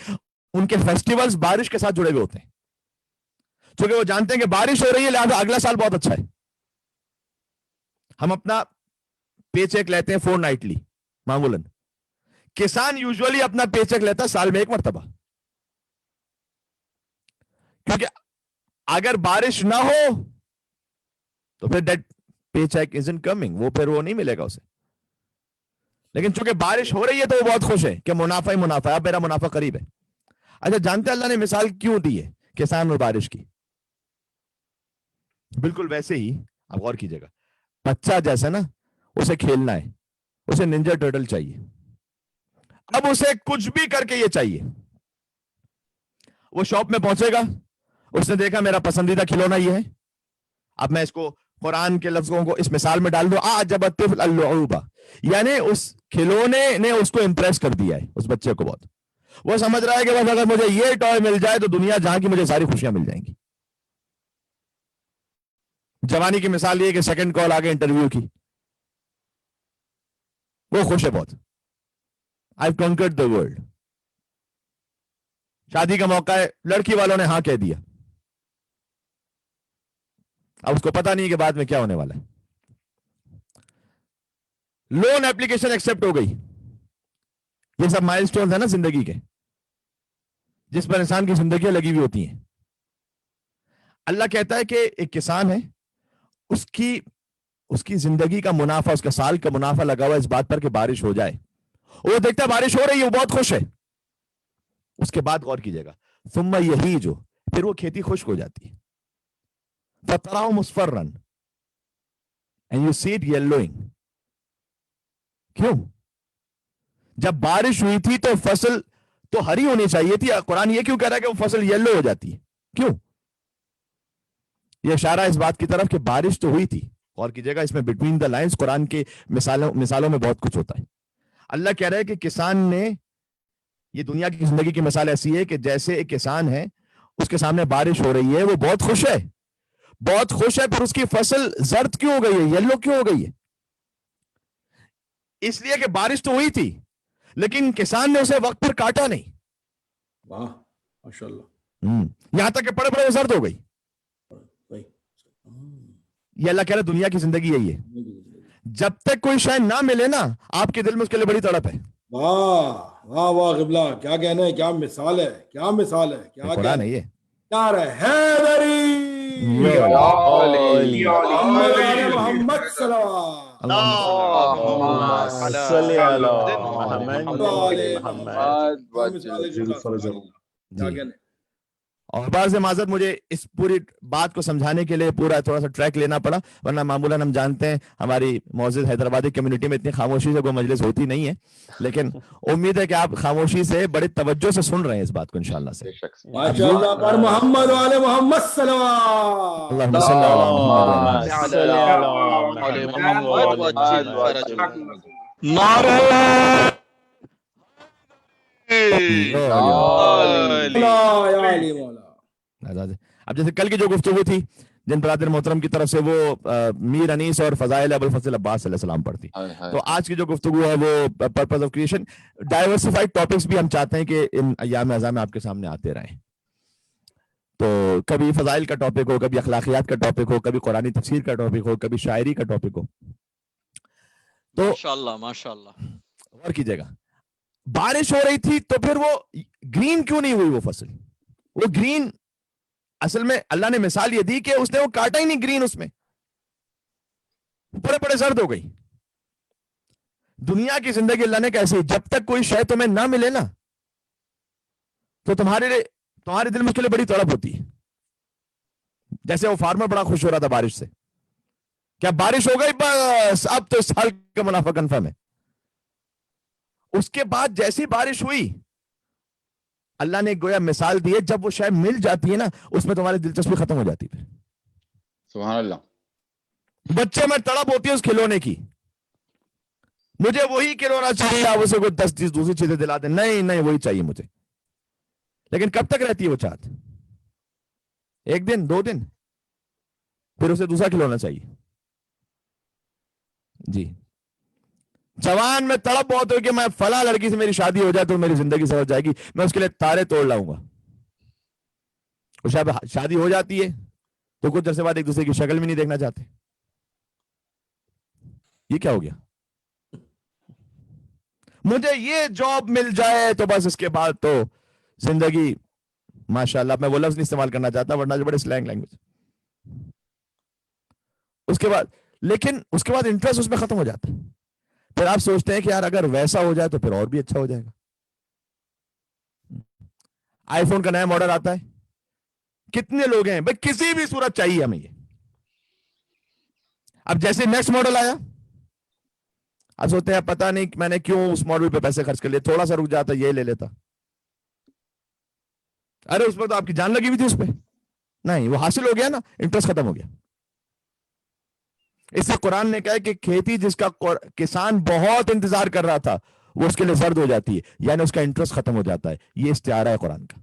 ان کے فیسٹیولز بارش کے ساتھ جڑے ہوئے ہوتے ہیں، کیونکہ وہ جانتے ہیں کہ بارش ہو رہی ہے لہذا اگلا سال بہت اچھا ہے. ہم اپنا پے چیک لیتے ہیں فور نائٹلی معمولاً. کسان یوزولی اپنا پے چیک لیتا ہے سال میں ایک مرتبہ، کیونکہ اگر بارش نہ ہو تو پھر that pay check isn't coming، وہ پھر وہ نہیں ملے گا اسے. لیکن چونکہ بارش ہو رہی ہے تو وہ بہت خوش ہے کہ منافع ہی منافع ہے، اب میرا منافع قریب ہے. اچھا جانتے ہیں اللہ نے مثال کیوں دی ہے کسان اور بارش کی؟ بالکل ویسے ہی آپ غور کیجیے گا، بچہ جیسا نا اسے کھیلنا ہے، اسے ننجا ٹرٹل چاہیے. اب اسے کچھ بھی کر کے یہ چاہیے. وہ شاپ میں پہنچے گا، اس نے دیکھا میرا پسندیدہ کھلونا یہ ہے، اب میں اس کو قرآن کے لفظوں کو اس مثال میں ڈال دو اعجب الطفل اللعوبہ، یعنی اس کھلونے نے اس کو امپریس کر دیا ہے اس بچے کو بہت. وہ سمجھ رہا ہے کہ بس اگر مجھے یہ ٹوائے مل جائے تو دنیا جہاں کی مجھے ساری خوشیاں مل جائیں گی. جوانی کی مثال یہ کہ سیکنڈ کال آگے انٹرویو کی، وہ خوش ہے بہت، I've conquered the world. شادی کا موقع ہے، لڑکی والوں نے ہاں کہہ دیا، اب اس کو پتا نہیں کہ بعد میں کیا ہونے والا ہے. لون ایپلیکیشن ایکسپٹ ہو گئی. یہ سب مائل سٹونز ہیں نا زندگی کے، جس پر انسان کی زندگیاں لگی ہوئی ہوتی ہیں. اللہ کہتا ہے کہ ایک کسان ہے، اس کی زندگی کا منافع، اس کا سال کا منافع لگا ہوا اس بات پر کہ بارش ہو جائے. وہ دیکھتا ہے بارش ہو رہی ہے، وہ بہت خوش ہے. اس کے بعد غور کیجیے گا ثم یہی جو پھر وہ کھیتی خشک ہو جاتی ہے. فَتَرَاهُ مُصْفَرًّا and you see it yellowing. کیوں؟ جب بارش ہوئی تھی تو فصل تو ہری ہونی چاہیے تھی، قرآن یہ کیوں کہہ رہا ہے کہ وہ فصل یلو ہو جاتی ہے؟ کیوں؟ یہ اشارہ اس بات کی طرف کہ بارش تو ہوئی تھی. غور کیجیے گا اس میں بٹوین دا لائنز قرآن کے مثالوں میں بہت کچھ ہوتا ہے. اللہ کہہ رہا ہے کہ کسان نے، یہ دنیا کی زندگی کی مثال ایسی ہے کہ جیسے ایک کسان ہے، اس کے سامنے بارش ہو رہی ہے، وہ بہت خوش ہے، بہت خوش ہے، پھر اس کی فصل زرد کیوں ہو گئی ہے، یلو کیوں ہو گئی ہے؟ اس لیے کہ بارش تو ہوئی تھی لیکن کسان نے اسے وقت پر کاٹا نہیں. واہ ماشاءاللہ. یہاں تک کہ پڑے پڑے زرد ہو گئی. یہ اللہ کہہ رہا ہے دنیا کی زندگی یہی ہے، جب تک کوئی شے نہ ملے نا آپ کے دل میں اس کے لیے بڑی تڑپ ہے. واہ واہ واہ قبلہ، کیا کہنا ہے، کیا مثال ہے، کیا مثال ہے، کیا قرآن ہے یہ. یار حیدری محمد صلوات. صلی علی محمد. اور بعض معذرت مجھے اس پوری بات کو سمجھانے کے لیے پورا تھوڑا سا ٹریک لینا پڑا، ورنہ معمولاً ہم جانتے ہیں ہماری معزز حیدرآبادی کمیونٹی میں اتنی خاموشی سے کوئی مجلس ہوتی نہیں ہے، لیکن امید ہے کہ آپ خاموشی سے بڑے توجہ سے سن رہے ہیں اس بات کو انشاءاللہ سے. ماشاءاللہ پر محمد وعلى محمد صلوات. اللہم صلی علی محمد. نعرہ اب جیسے کل کی جو گفتگو تھی جن برادر محترم کی طرف سے وہ میر انیس اور فضائل ابو الفضل عباس علیہ السلام پر تھی، تو آج کی جو گفتگو ہے وہ purpose of creation, diversified topics بھی ہم چاہتے ہیں کہ ان ایام اعظام میں آپ کے سامنے آتے رہیں. تو کبھی فضائل کا ٹاپک ہو، کبھی اخلاقیات کا ٹاپک ہو، کبھی قرآنی تفسیر کا ٹاپک ہو، کبھی شاعری کا ٹاپک ہو. تو ماشاءاللہ ماشاءاللہ غور کیجیے گا بارش ہو رہی تھی تو پھر وہ گرین کیوں نہیں ہوئی؟ وہ فصل وہ گرین اصل میں اللہ نے مثال یہ دی کہ اس نے وہ کاٹا ہی نہیں، گرین اس میں بڑے بڑے زرد ہو گئی. دنیا کی زندگی اللہ نے کیسے، جب تک کوئی شے تمہیں نہ ملے نا تو تمہارے دل میں اس کے لیے بڑی تڑپ ہوتی ہے. جیسے وہ فارمر بڑا خوش ہو رہا تھا بارش سے, کیا بارش ہو گئی بس اب تو اس سال کا منافع کنفرم ہے. اس کے بعد جیسی بارش ہوئی اللہ نے گویا مثال دی ہے, جب وہ شے مل جاتی ہے نا اس میں تمہاری دلچسپی ختم ہو جاتی ہے. سبحان اللہ. بچے میں تڑپ ہوتی ہے اس کھلونے کی, مجھے وہی کھلونا چاہیے, آپ اسے کوئی 10 چیز دوسری چیزیں دلا دیں, نہیں وہی چاہیے مجھے. لیکن کب تک رہتی ہے وہ چاہت؟ ایک دن 2 دن, پھر اسے دوسرا کھلونا چاہیے. جی جوان میں تڑپ بہت ہو کہ میں فلاں لڑکی سے میری شادی ہو جائے تو میری زندگی سمجھ جائے گی, میں اس کے لیے تارے توڑ لاؤں گا. اس شادی ہو جاتی ہے تو کچھ عرصے بعد ایک دوسرے کی شکل بھی نہیں دیکھنا چاہتے. یہ کیا ہو گیا؟ مجھے یہ جاب مل جائے تو بس اس کے بعد تو زندگی ماشاءاللہ, میں وہ لفظ نہیں استعمال کرنا چاہتا ورنہ جو بڑے سلینگ لینگویج. اس کے بعد لیکن اس کے بعد انٹرسٹ اس میں ختم ہو جاتا ہے. پھر آپ سوچتے ہیں کہ یار اگر ویسا ہو جائے تو پھر اور بھی اچھا ہو جائے گا. آئی فون کا نیا ماڈل آتا ہے, کتنے لوگ ہیں بھائی کسی بھی صورت چاہیے ہمیں یہ. اب جیسے نیکسٹ ماڈل آیا اب سوچتے ہیں پتہ نہیں میں نے کیوں اس ماڈل پہ پیسے خرچ کر لیے, تھوڑا سا رک جاتا یہ لے لیتا. ارے اس پر تو آپ کی جان لگی ہوئی تھی اس پہ, نہیں وہ حاصل ہو گیا نا, انٹرسٹ ختم ہو گیا. اس سے قرآن نے کہا کہ کھیتی جس کا کسان بہت انتظار کر رہا تھا وہ اس کے لیے زرد ہو جاتی ہے, یعنی اس کا انٹرسٹ ختم ہو جاتا ہے. یہ استعارہ ہے قرآن کا.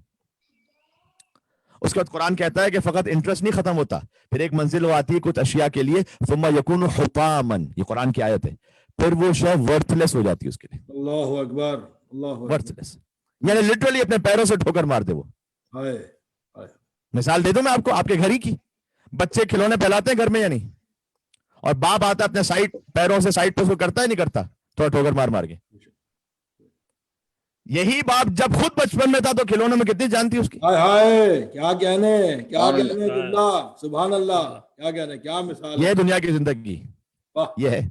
اس کے بعد قرآن کہتا ہے کہ فقط انٹرسٹ نہیں ختم ہوتا, پھر ایک منزل وہ آتی ہے کچھ اشیاء کے لیے, ثم یکون حطاما, یہ قرآن کی آیت ہے, پھر وہ شے ورتھ لیس ہو جاتی ہے اس کے لیے. اللہ اکبر, اللہ اکبر. ورتھ لیس یعنی لٹرلی اپنے پیروں سے ٹھوکر مار دے وہ. مثال دے دوں میں آپ کو, آپ کے گھر ہی کی. بچے کھلونے پھیلاتے ہیں گھر میں یا نہیں, اور باپ آتا ہے اپنے سائڈ پیروں سے سائڈ پہ اس کو کرتا ہے نہیں کرتا, تھوڑا ٹھوکر مار کے. یہی باپ جب خود بچپن میں تھا تو کھلونوں میں کتنی جانتی اس کی. ہائے کیا کہنے سبحان اللہ, کیا کہنے, کیا مثال. یہ دنیا کی زندگی یہ ہے.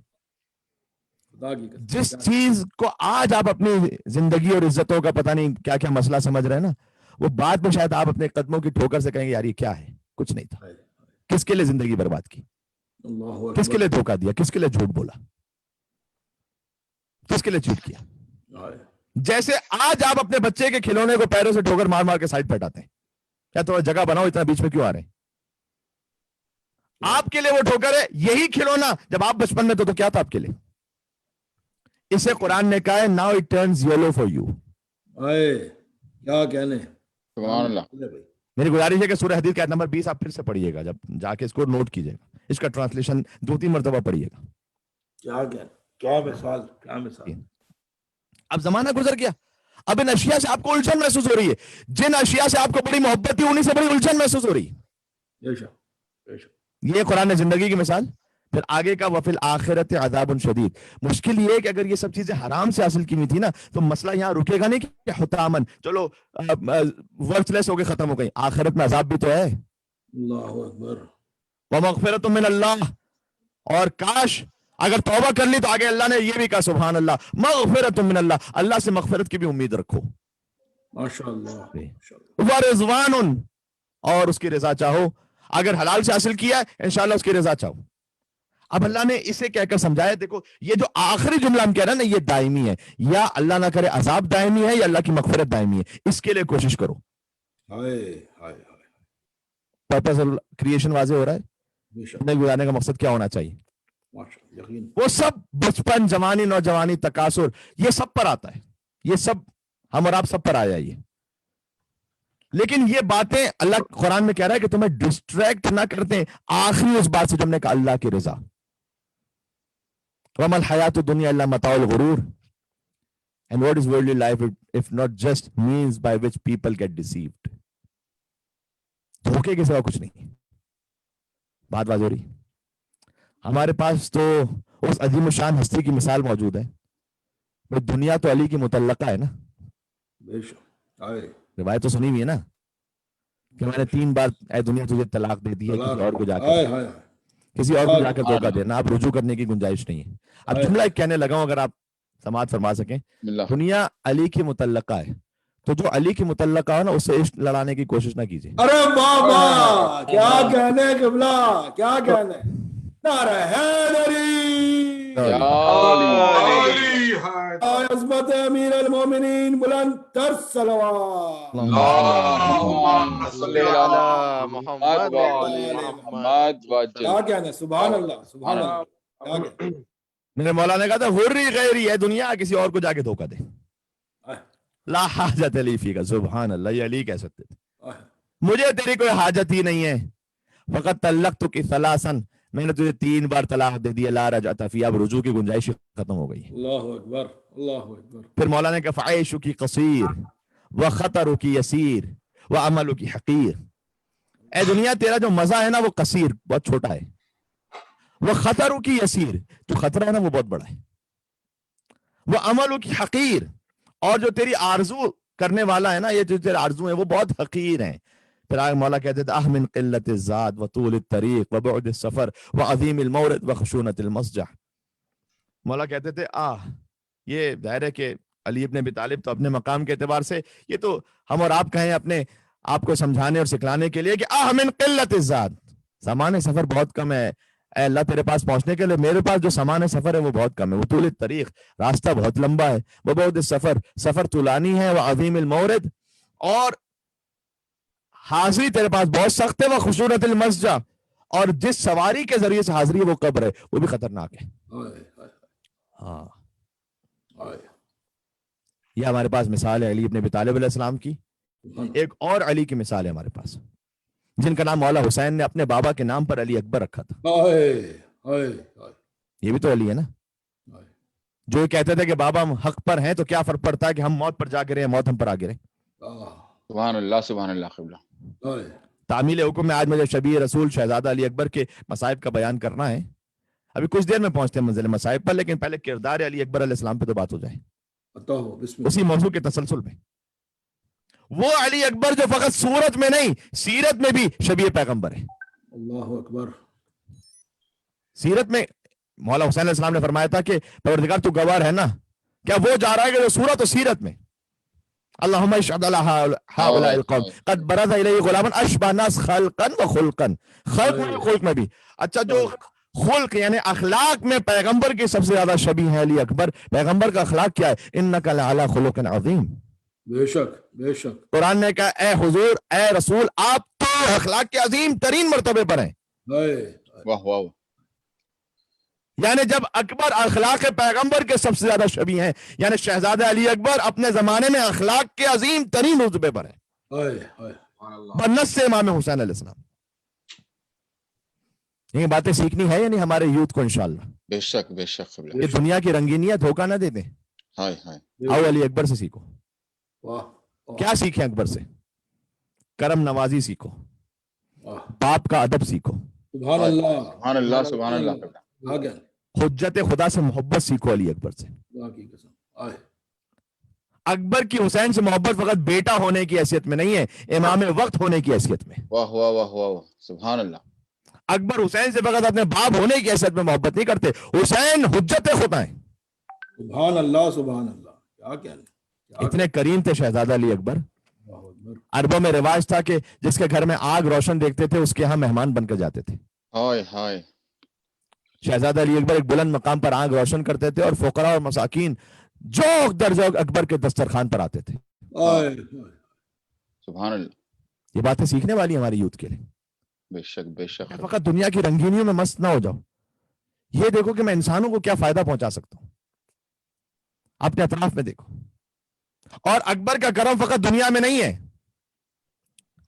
جس چیز کو آج آپ اپنی زندگی اور عزتوں کا پتہ نہیں کیا کیا مسئلہ سمجھ رہے ہیں نا, وہ بعد میں شاید آپ اپنے قدموں کی ٹھوکر سے کہیں گے یار یہ کیا ہے, کچھ نہیں تھا. کس کے لیے زندگی برباد کی, کس کے لیے دھوکہ دیا, کس کے لیے جھوٹ بولا, کس کے لیے چیٹ کیا. جیسے آج آپ اپنے بچے کے کھلونے کو پیروں سے ٹھوکر مار کے سائڈ پہ ہٹاتے ہیں, کیا تھوڑا جگہ بناؤ, اتنا بیچ میں کیوں آ رہے ہیں. آپ کے لیے وہ ٹھوکر ہے, یہی کھلونا جب آپ بچپن میں تو کیا تھا آپ کے لیے. اسے قرآن نے کہا ہے now it turns yellow for you. کیا کہنے, سبحان اللہ. میری گزارش ہے کہ سورہ حدید کا آیت نمبر 20 آپ پھر سے پڑھیے گا, جب جا کے اس کو نوٹ کیجیے گا, اس کا ٹرانسلیشن 2-3 مرتبہ پڑھیے گا. کیا کہنے, کیا مثال, کیا مثال. اب زمانہ گزر گیا, اب ان اشیاء سے آپ کو الجھن محسوس ہو رہی ہے, جن اشیاء سے آپ کو بڑی محبت تھی انہی سے بڑی الجھن محسوس ہو رہی ہے. یہ قرآن نے زندگی کی مثال. پھر آگے کا وفی الآخرۃ عذاب شدید. مشکل یہ ہے کہ اگر یہ سب چیزیں حرام سے حاصل کی ہوئی تھی نا تو مسئلہ یہاں رکے گا نہیں کہ حطامن چلو ورتھ لیس ہو کے ختم ہو گئی, آخرت میں عذاب بھی تو ہے. اللہ اکبر. ومغفرۃ من اللہ, اور کاش اگر توبہ کر لی تو آگے اللہ نے یہ بھی کہا سبحان اللہ, مغفرۃ من اللہ, اللہ سے مغفرت کی بھی امید رکھو. ماشاءاللہ. ورضوان, اور اس کی رضا چاہو. اگر حلال سے حاصل کیا ہے انشاءاللہ اس کی رضا چاہو. اب اللہ نے اسے کہہ کر سمجھایا, دیکھو یہ جو آخری جملہ ہم کہہ رہے ہیں نا یہ دائمی ہے, یا اللہ نہ کرے عذاب دائمی ہے یا اللہ کی مغفرت دائمی ہے, اس کے لیے کوشش کرو. پرپس کریشن واضح ہو رہا ہے, زندگی گزارنے کا مقصد کیا ہونا چاہیے. وہ سب بچپن, جوانی, نوجوانی, تکاثر, یہ سب پر آتا ہے, یہ سب ہم اور آپ سب پر آیا یہ. لیکن یہ باتیں اللہ قرآن میں کہہ رہا ہے کہ تمہیں ڈسٹریکٹ نہ کرتے آخری اس بات سے جو ہم نے کہا اللہ کی رضا. وَمَا الْحَيَاةُ الدُّنْيَا إِلَّا مَتَاعُ الْغُرُورِ, and what is worldly life if not just means by which people get deceived. دھوکے کے سوا کچھ نہیں. بات واضح ہو رہی. ہمارے پاس تو اس عظیم الشان ہستی کی مثال موجود ہے. دنیا تو علی کی متعلقہ ہے نا, روایت تو سنی ہوئی ہے نا کہ میں نے 3 بار اے دنیا تجھے طلاق دے دی ہے, کسی اور کو جا کر دھوکہ دینا, آپ رجوع کرنے کی گنجائش نہیں ہے. اب جملہ ایک کہنے لگا ہوں, اگر آپ سماعت فرما سکیں. دنیا علی کی متعلقہ ہے تو جو علی کے متعلقہ ہو نا اس سے عشق لڑانے کی کوشش نہ کیجیے. ارے بابا کیا کہنے قبلہ کیا کہنے. نعرہ حیدری علی ہے عظمت امیر المومنین بلند تر صلوات. اللہم صلی علی محمد وعلی محمد وجل. کیا کہنے. سبحان اللہ سبحان اللہ. کیا کہنے. میرے مولانا نے کہا تھا غری غیری ہے دنیا کسی اور کو جا کے دھوکہ دے. لا حاجت علی فی کا. سبحان اللہ. یہ علی کہہ سکتے تھے مجھے تیری کوئی حاجت ہی نہیں ہے. فقط طلقتک ثلاثا میں نے تجھے 3 بار طلاق دے دی. لا رجعت فی. اب رجوع کی گنجائش ختم ہو گئی. اللہ اکبر اللہ اکبر. پھر مولانا نے کہا فعیشک قصیر وخطرک یسیر وعملک حقیر. اے دنیا تیرا جو مزہ ہے نا وہ قصیر بہت چھوٹا ہے. وہ خطرک یسیر جو خطرہ ہے نا وہ بہت بڑا ہے. وہ عملک حقیر اور جو تیری آرزو کرنے والا ہے نا یہ جو تیرے آرزو ہیں وہ بہت حقیر ہیں. پھر آگے مولا کہتے تھے من قلت الزاد وطول الطریق وبعد السفر وعظیم المورد وخشونت المسجع. مولا کہتے تھے یہ ظاہر ہے کہ علی ابن ابی طالب تو اپنے مقام کے اعتبار سے یہ تو ہم اور آپ کہیں اپنے آپ کو سمجھانے اور سکھلانے کے لیے کہ من قلت الزاد سامان سفر بہت کم ہے. اے اللہ تیرے پاس پہنچنے کے لیے میرے پاس جو سامان سفر ہے وہ بہت کم ہے. وطول الطریق راستہ بہت لمبا ہے. وبعد السفر سفر طولانی ہے. وعظیم المورد اور حاضری تیرے پاس بہت سخت ہے. وخشونت المسجع اور جس سواری کے ذریعے سے حاضری ہے وہ قبر ہے وہ بھی خطرناک ہے. ہاں یہ ہمارے پاس مثال ہے علی ابن ابی طالب علیہ السلام کی. ایک اور علی کی مثال ہے ہمارے پاس جن کا نام مولا حسین نے اپنے بابا کے نام پر علی اکبر رکھا تھا. یہ بھی تو علی ہے نا جو کہتے تھے کہ بابا ہم حق پر ہیں تو کیا فرق پڑتا ہے کہ ہم موت پر جا گرے موت ہم پر آ گرے. سبحان اللہ سبحان اللہ. قبلہ تعمیل حکم میں آج مجھے شبیہ رسول شہزادہ علی اکبر کے مصائب کا بیان کرنا ہے. ابھی کچھ دیر میں پہنچتے ہیں منزل مصائب پر لیکن پہلے کردار علی اکبر علیہ السلام پہ تو بات ہو جائے اسی موضوع کے تسلسل میں. وہ علی اکبر جو فقط صورت میں نہیں سیرت میں بھی شبیہ پیغمبر ہے. اللہ اکبر. سیرت میں مولا حسین علیہ السلام نے فرمایا تھا کہ پروردگار تو گواہ ہے نا کیا وہ جا رہا ہے کہ جو صورت و سیرت میں اللہم اشہد علی ہؤلاء القوم قد برز الیہ غلاما اشبہ الناس خلقا وخلقا. خلق میں خلق میں بھی اچھا جو خلق یعنی اخلاق میں پیغمبر کی سب سے زیادہ شبیہ ہے علی اکبر. پیغمبر کا اخلاق کیا ہے انک لعلی خلق عظیم. بے شک بے شک. قرآن نے کہا اے حضور اے رسول آپ تو اخلاق کے عظیم ترین مرتبے پر ہیں. واہ واہ. یعنی جب اکبر اخلاق پیغمبر کے سب سے زیادہ شبیہ ہیں یعنی شہزادہ علی اکبر اپنے زمانے میں اخلاق کے عظیم ترین رتبے پر ہیں بنص سے امام حسین علیہ السلام. یہ باتیں سیکھنی ہے یعنی ہمارے یوتھ کو انشاءاللہ. بے شک بے شک. یہ دنیا کی رنگینیاں دھوکہ نہ دے دیں. آؤ علی اکبر سے سیکھو. کیا سیکھیں اکبر سے؟ کرم نوازی سیکھو. باپ کا ادب سیکھو. سبحان اللہ سبحان اللہ سبحان اللہ. حجت خدا سے محبت سیکھو علی اکبر سے. اکبر کی حسین سے محبت فقط بیٹا ہونے کی حیثیت میں نہیں ہے امام وقت ہونے کی حیثیت میں. واہ واہ واہ واہ. سبحان اللہ. اکبر حسین سے فقط اپنے باپ ہونے کی حیثیت میں محبت نہیں کرتے. حسین حجت خدا ہیں. سبحان اللہ سبحان اللہ. کیا کہنا. اتنے کریم تھے شہزادہ علی اکبر. عربوں میں رواج تھا کہ جس کے گھر میں آگ روشن دیکھتے تھے اس کے ہاں مہمان بن کر جاتے تھے. ہائے ہائے. شہزادہ علی اکبر ایک بلند مقام پر آگ روشن کرتے تھے اور فقراء اور مساکین جوق در جوق اکبر کے دسترخوان پر آتے تھے. سبحان اللہ. یہ باتیں سیکھنے والی ہماری یوتھ کے لیے. بے شک بے شک. فقط دنیا کی رنگینیوں میں مست نہ ہو جاؤ. یہ دیکھو کہ میں انسانوں کو کیا فائدہ پہنچا سکتا ہوں. اپنے اطراف میں دیکھو. اور اکبر کا کرم فقط دنیا میں نہیں ہے.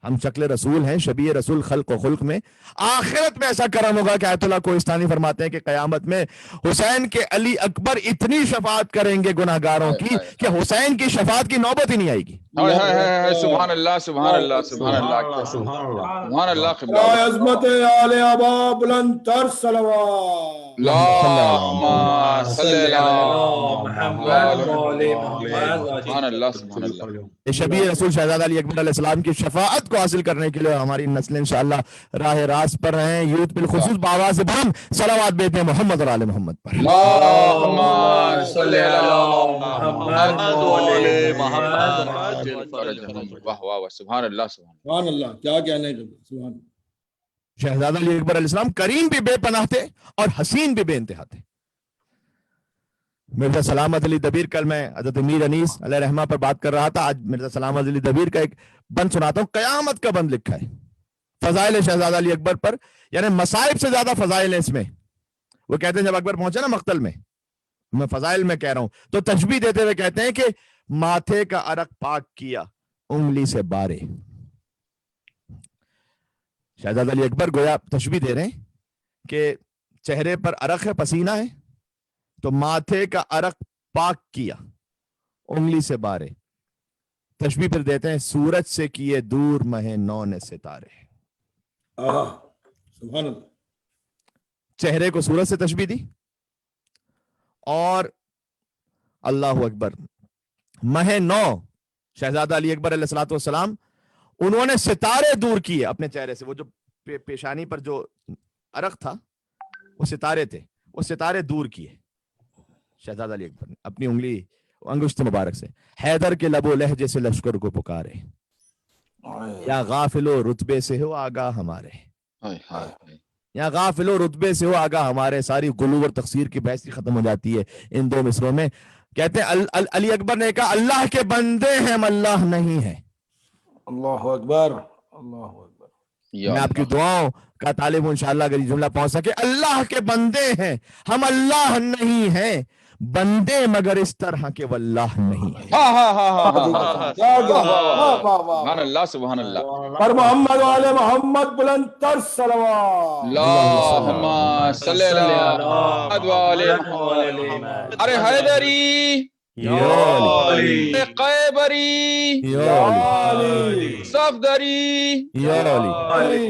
ہم شکل رسول ہیں شبیہ رسول خلق و خلق میں. آخرت میں ایسا کرم ہوگا کہ آیت اللہ کوہستانی فرماتے ہیں کہ قیامت میں حسین کے علی اکبر اتنی شفاعت کریں گے گناہگاروں کی کہ حسین کی شفاعت کی نوبت ہی نہیں آئے گی. سبحان اللہ سبحان اللہ سبحان اللہ سبحان اللہ. عظمت آل ابا بلند تر صلوات. اللهم صل على محمد وآل محمد سبحان اللہ سبحان اللہ. شبیر رسول شہزادہ علی اکبر علیہ السلام کی شفاعت کو حاصل کرنے کے لیے ہماری نسلیں انشاءاللہ راہ راست پر ہیں. یوتھ بالخصوص بآواز بلند صلوات بھیجتے ہیں محمد اور آل محمد پر. اللهم صل على محمد وآل محمد. واہ واہ واہ سبحان اللہ سبحان اللہ. سبحان اللہ. کیا کہنے کا سبحان اللہ. شہزادہ علی اکبر علیہ السلام کریم بھی بے پناہ تھے اور حسین بھی بے انتہا تھے. مرزا سلامت علی دبیر، کل میں حضرت میر انیس علیہ رحمہ پر بات کر رہا تھا، آج مرزا سلامت علی دبیر کا ایک بند سناتا ہوں. قیامت کا بند لکھا ہے فضائل شہزادہ علی اکبر پر، یعنی مصائب سے زیادہ فضائل ہیں اس میں. وہ کہتے ہیں جب اکبر پہنچے نا مقتل میں فضائل میں کہہ رہا ہوں تو تشبیہ دیتے ہوئے کہتے ہیں کہ ماتھے کا عرق پاک کیا انگلی سے بارے. شہزادہ علی اکبر گویا تشبیہ دے رہے ہیں کہ چہرے پر عرق ہے، پسینہ ہے، تو ماتھے کا عرق پاک کیا انگلی سے بارے. تشبیہ پھر دیتے ہیں سورج سے کیے دور مہ نو نے ستارے. سبحان اللہ. چہرے کو سورج سے تشبیہ دی اور اللہ اکبر مہ نو شہزادہ علی اکبر علیہ الصلوۃ والسلام انہوں نے ستارے دور کیے اپنے چہرے سے. وہ جو پیشانی پر جو عرق تھا وہ ستارے تھے، وہ ستارے دور کیے شہزادہ علی اکبر نے اپنی انگلی انگشت مبارک سے. حیدر کے لب و لہجے سے لشکر کو پکارے، یا غافلو رتبے سے ہو آگاہ ہمارے، یا غافلو رتبے سے ہو آگاہ ہمارے. ساری غلو اور تقصیر کی بحث ختم ہو جاتی ہے ان دو مصروں میں. کہتے ہیں علی اکبر نے کہا اللہ کے بندے ہیں ہم اللہ نہیں ہیں. اللہ اکبر. اللہ اکبر. میں آپ کی دعاؤں کا طالب ہوں انشاءاللہ اگر یہ جملہ پہنچ سکے. اللہ کے بندے ہیں ہم اللہ نہیں ہیں، بندے مگر اس طرح کے واللہ نہیں ہیں. سبحان اللہ سبحان اللہ. پر محمد والے محمد بلند تر صلوات. اللهم صل على محمد وآل محمد. ارے حیدری قیبری صفدری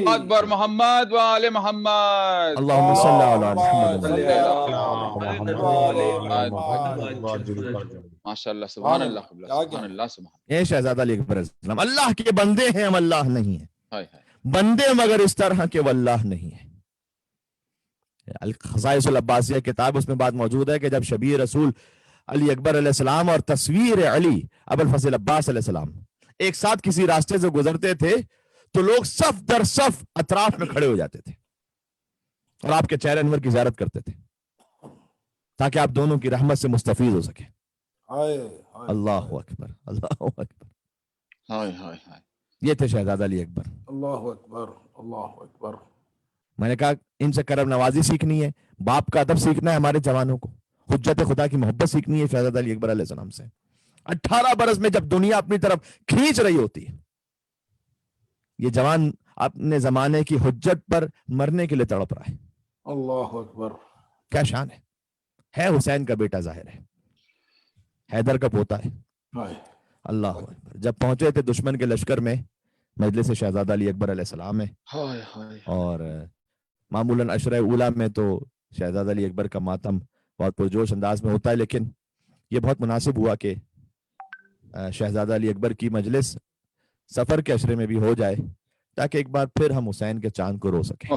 اکبر محمد وآل محمد. اللهم صل على محمد. ماشاء اللہ سبحان اللہ سبحان اللہ سبحان. اے شہزادہ علی اکبر علیہ السلام اللہ کے بندے ہیں ہم اللہ نہیں ہیں، ہائے ہائے. بندے مگر اس طرح کے واللہ نہیں ہیں. الخصائص العباسیہ کتاب اس میں بات موجود ہے کہ جب شبیر رسول علی اکبر علیہ السلام اور تصویر علی ابو الفضل عباس علیہ السلام ایک ساتھ کسی راستے سے گزرتے تھے تو لوگ صف در صف اطراف میں کھڑے ہو جاتے تھے اور آپ کے چہرے انور کی زیارت کرتے تھے تاکہ آپ دونوں کی رحمت سے مستفید ہو سکے. اللہ اکبر اللہ اکبر. یہ تھے شہزادہ علی اکبر. اللہ اکبر. اللہ اکبر. میں نے کہا ان سے کرم نوازی سیکھنی ہے، باپ کا ادب سیکھنا ہے ہمارے جوانوں کو، حجت خدا کی محبت سیکھنی ہے شہزادہ علی اکبر علیہ السلام سے. 18 برس میں جب دنیا اپنی طرف کھینچ رہی ہوتی ہے، یہ جوان اپنے زمانے کی حجت پر مرنے کے لیے تڑپ رہا ہے. اللہ اکبر. کیا شان ہے حسین کا بیٹا ظاہر ہے، حیدر کا پوتا ہے. اللہ اکبر. جب پہنچے تھے دشمن کے لشکر میں مجلس شہزادہ علی اکبر علیہ السلام ہے، اور معمولاً عشرہ اولا میں تو شہزادہ علی اکبر کا ماتم بہت پرجوش انداز میں ہوتا ہے، لیکن یہ بہت مناسب ہوا کہ شہزادہ علی اکبر کی مجلس سفر کے عشرے میں بھی ہو جائے تاکہ ایک بار پھر ہم حسین کے چاند کو رو سکیں.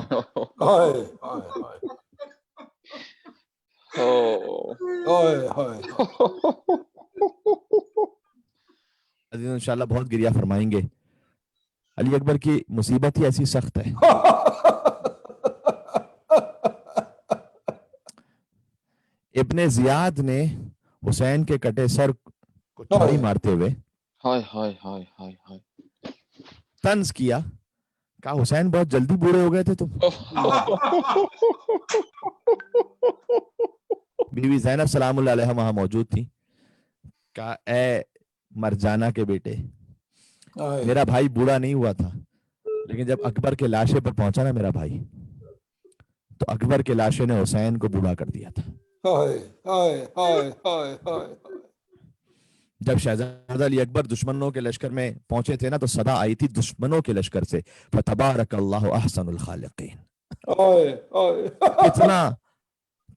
انشاءاللہ بہت گریہ فرمائیں گے. علی اکبر کی مصیبت ہی ایسی سخت ہے. ابن زیاد نے حسین کے کٹے سر کو چھری مارتے ہوئے طنز کیا، کہا حسین بہت جلدی بوڑھے ہو گئے تھے تم. بیوی زینب سلام اللہ علیہ وہاں موجود تھی. کہا اے مرجانہ کے بیٹے، میرا بھائی بوڑھا نہیں ہوا تھا، لیکن جب اکبر کے لاشے پر پہنچا نا میرا بھائی، تو اکبر کے لاشے نے حسین کو بوڑھا کر دیا تھا. جب شہزادہ علی اکبر دشمنوں کے لشکر میں پہنچے تھے نا تو صدا آئی تھی دشمنوں کے لشکر سے، فتبارک اللہ احسن الخالقین.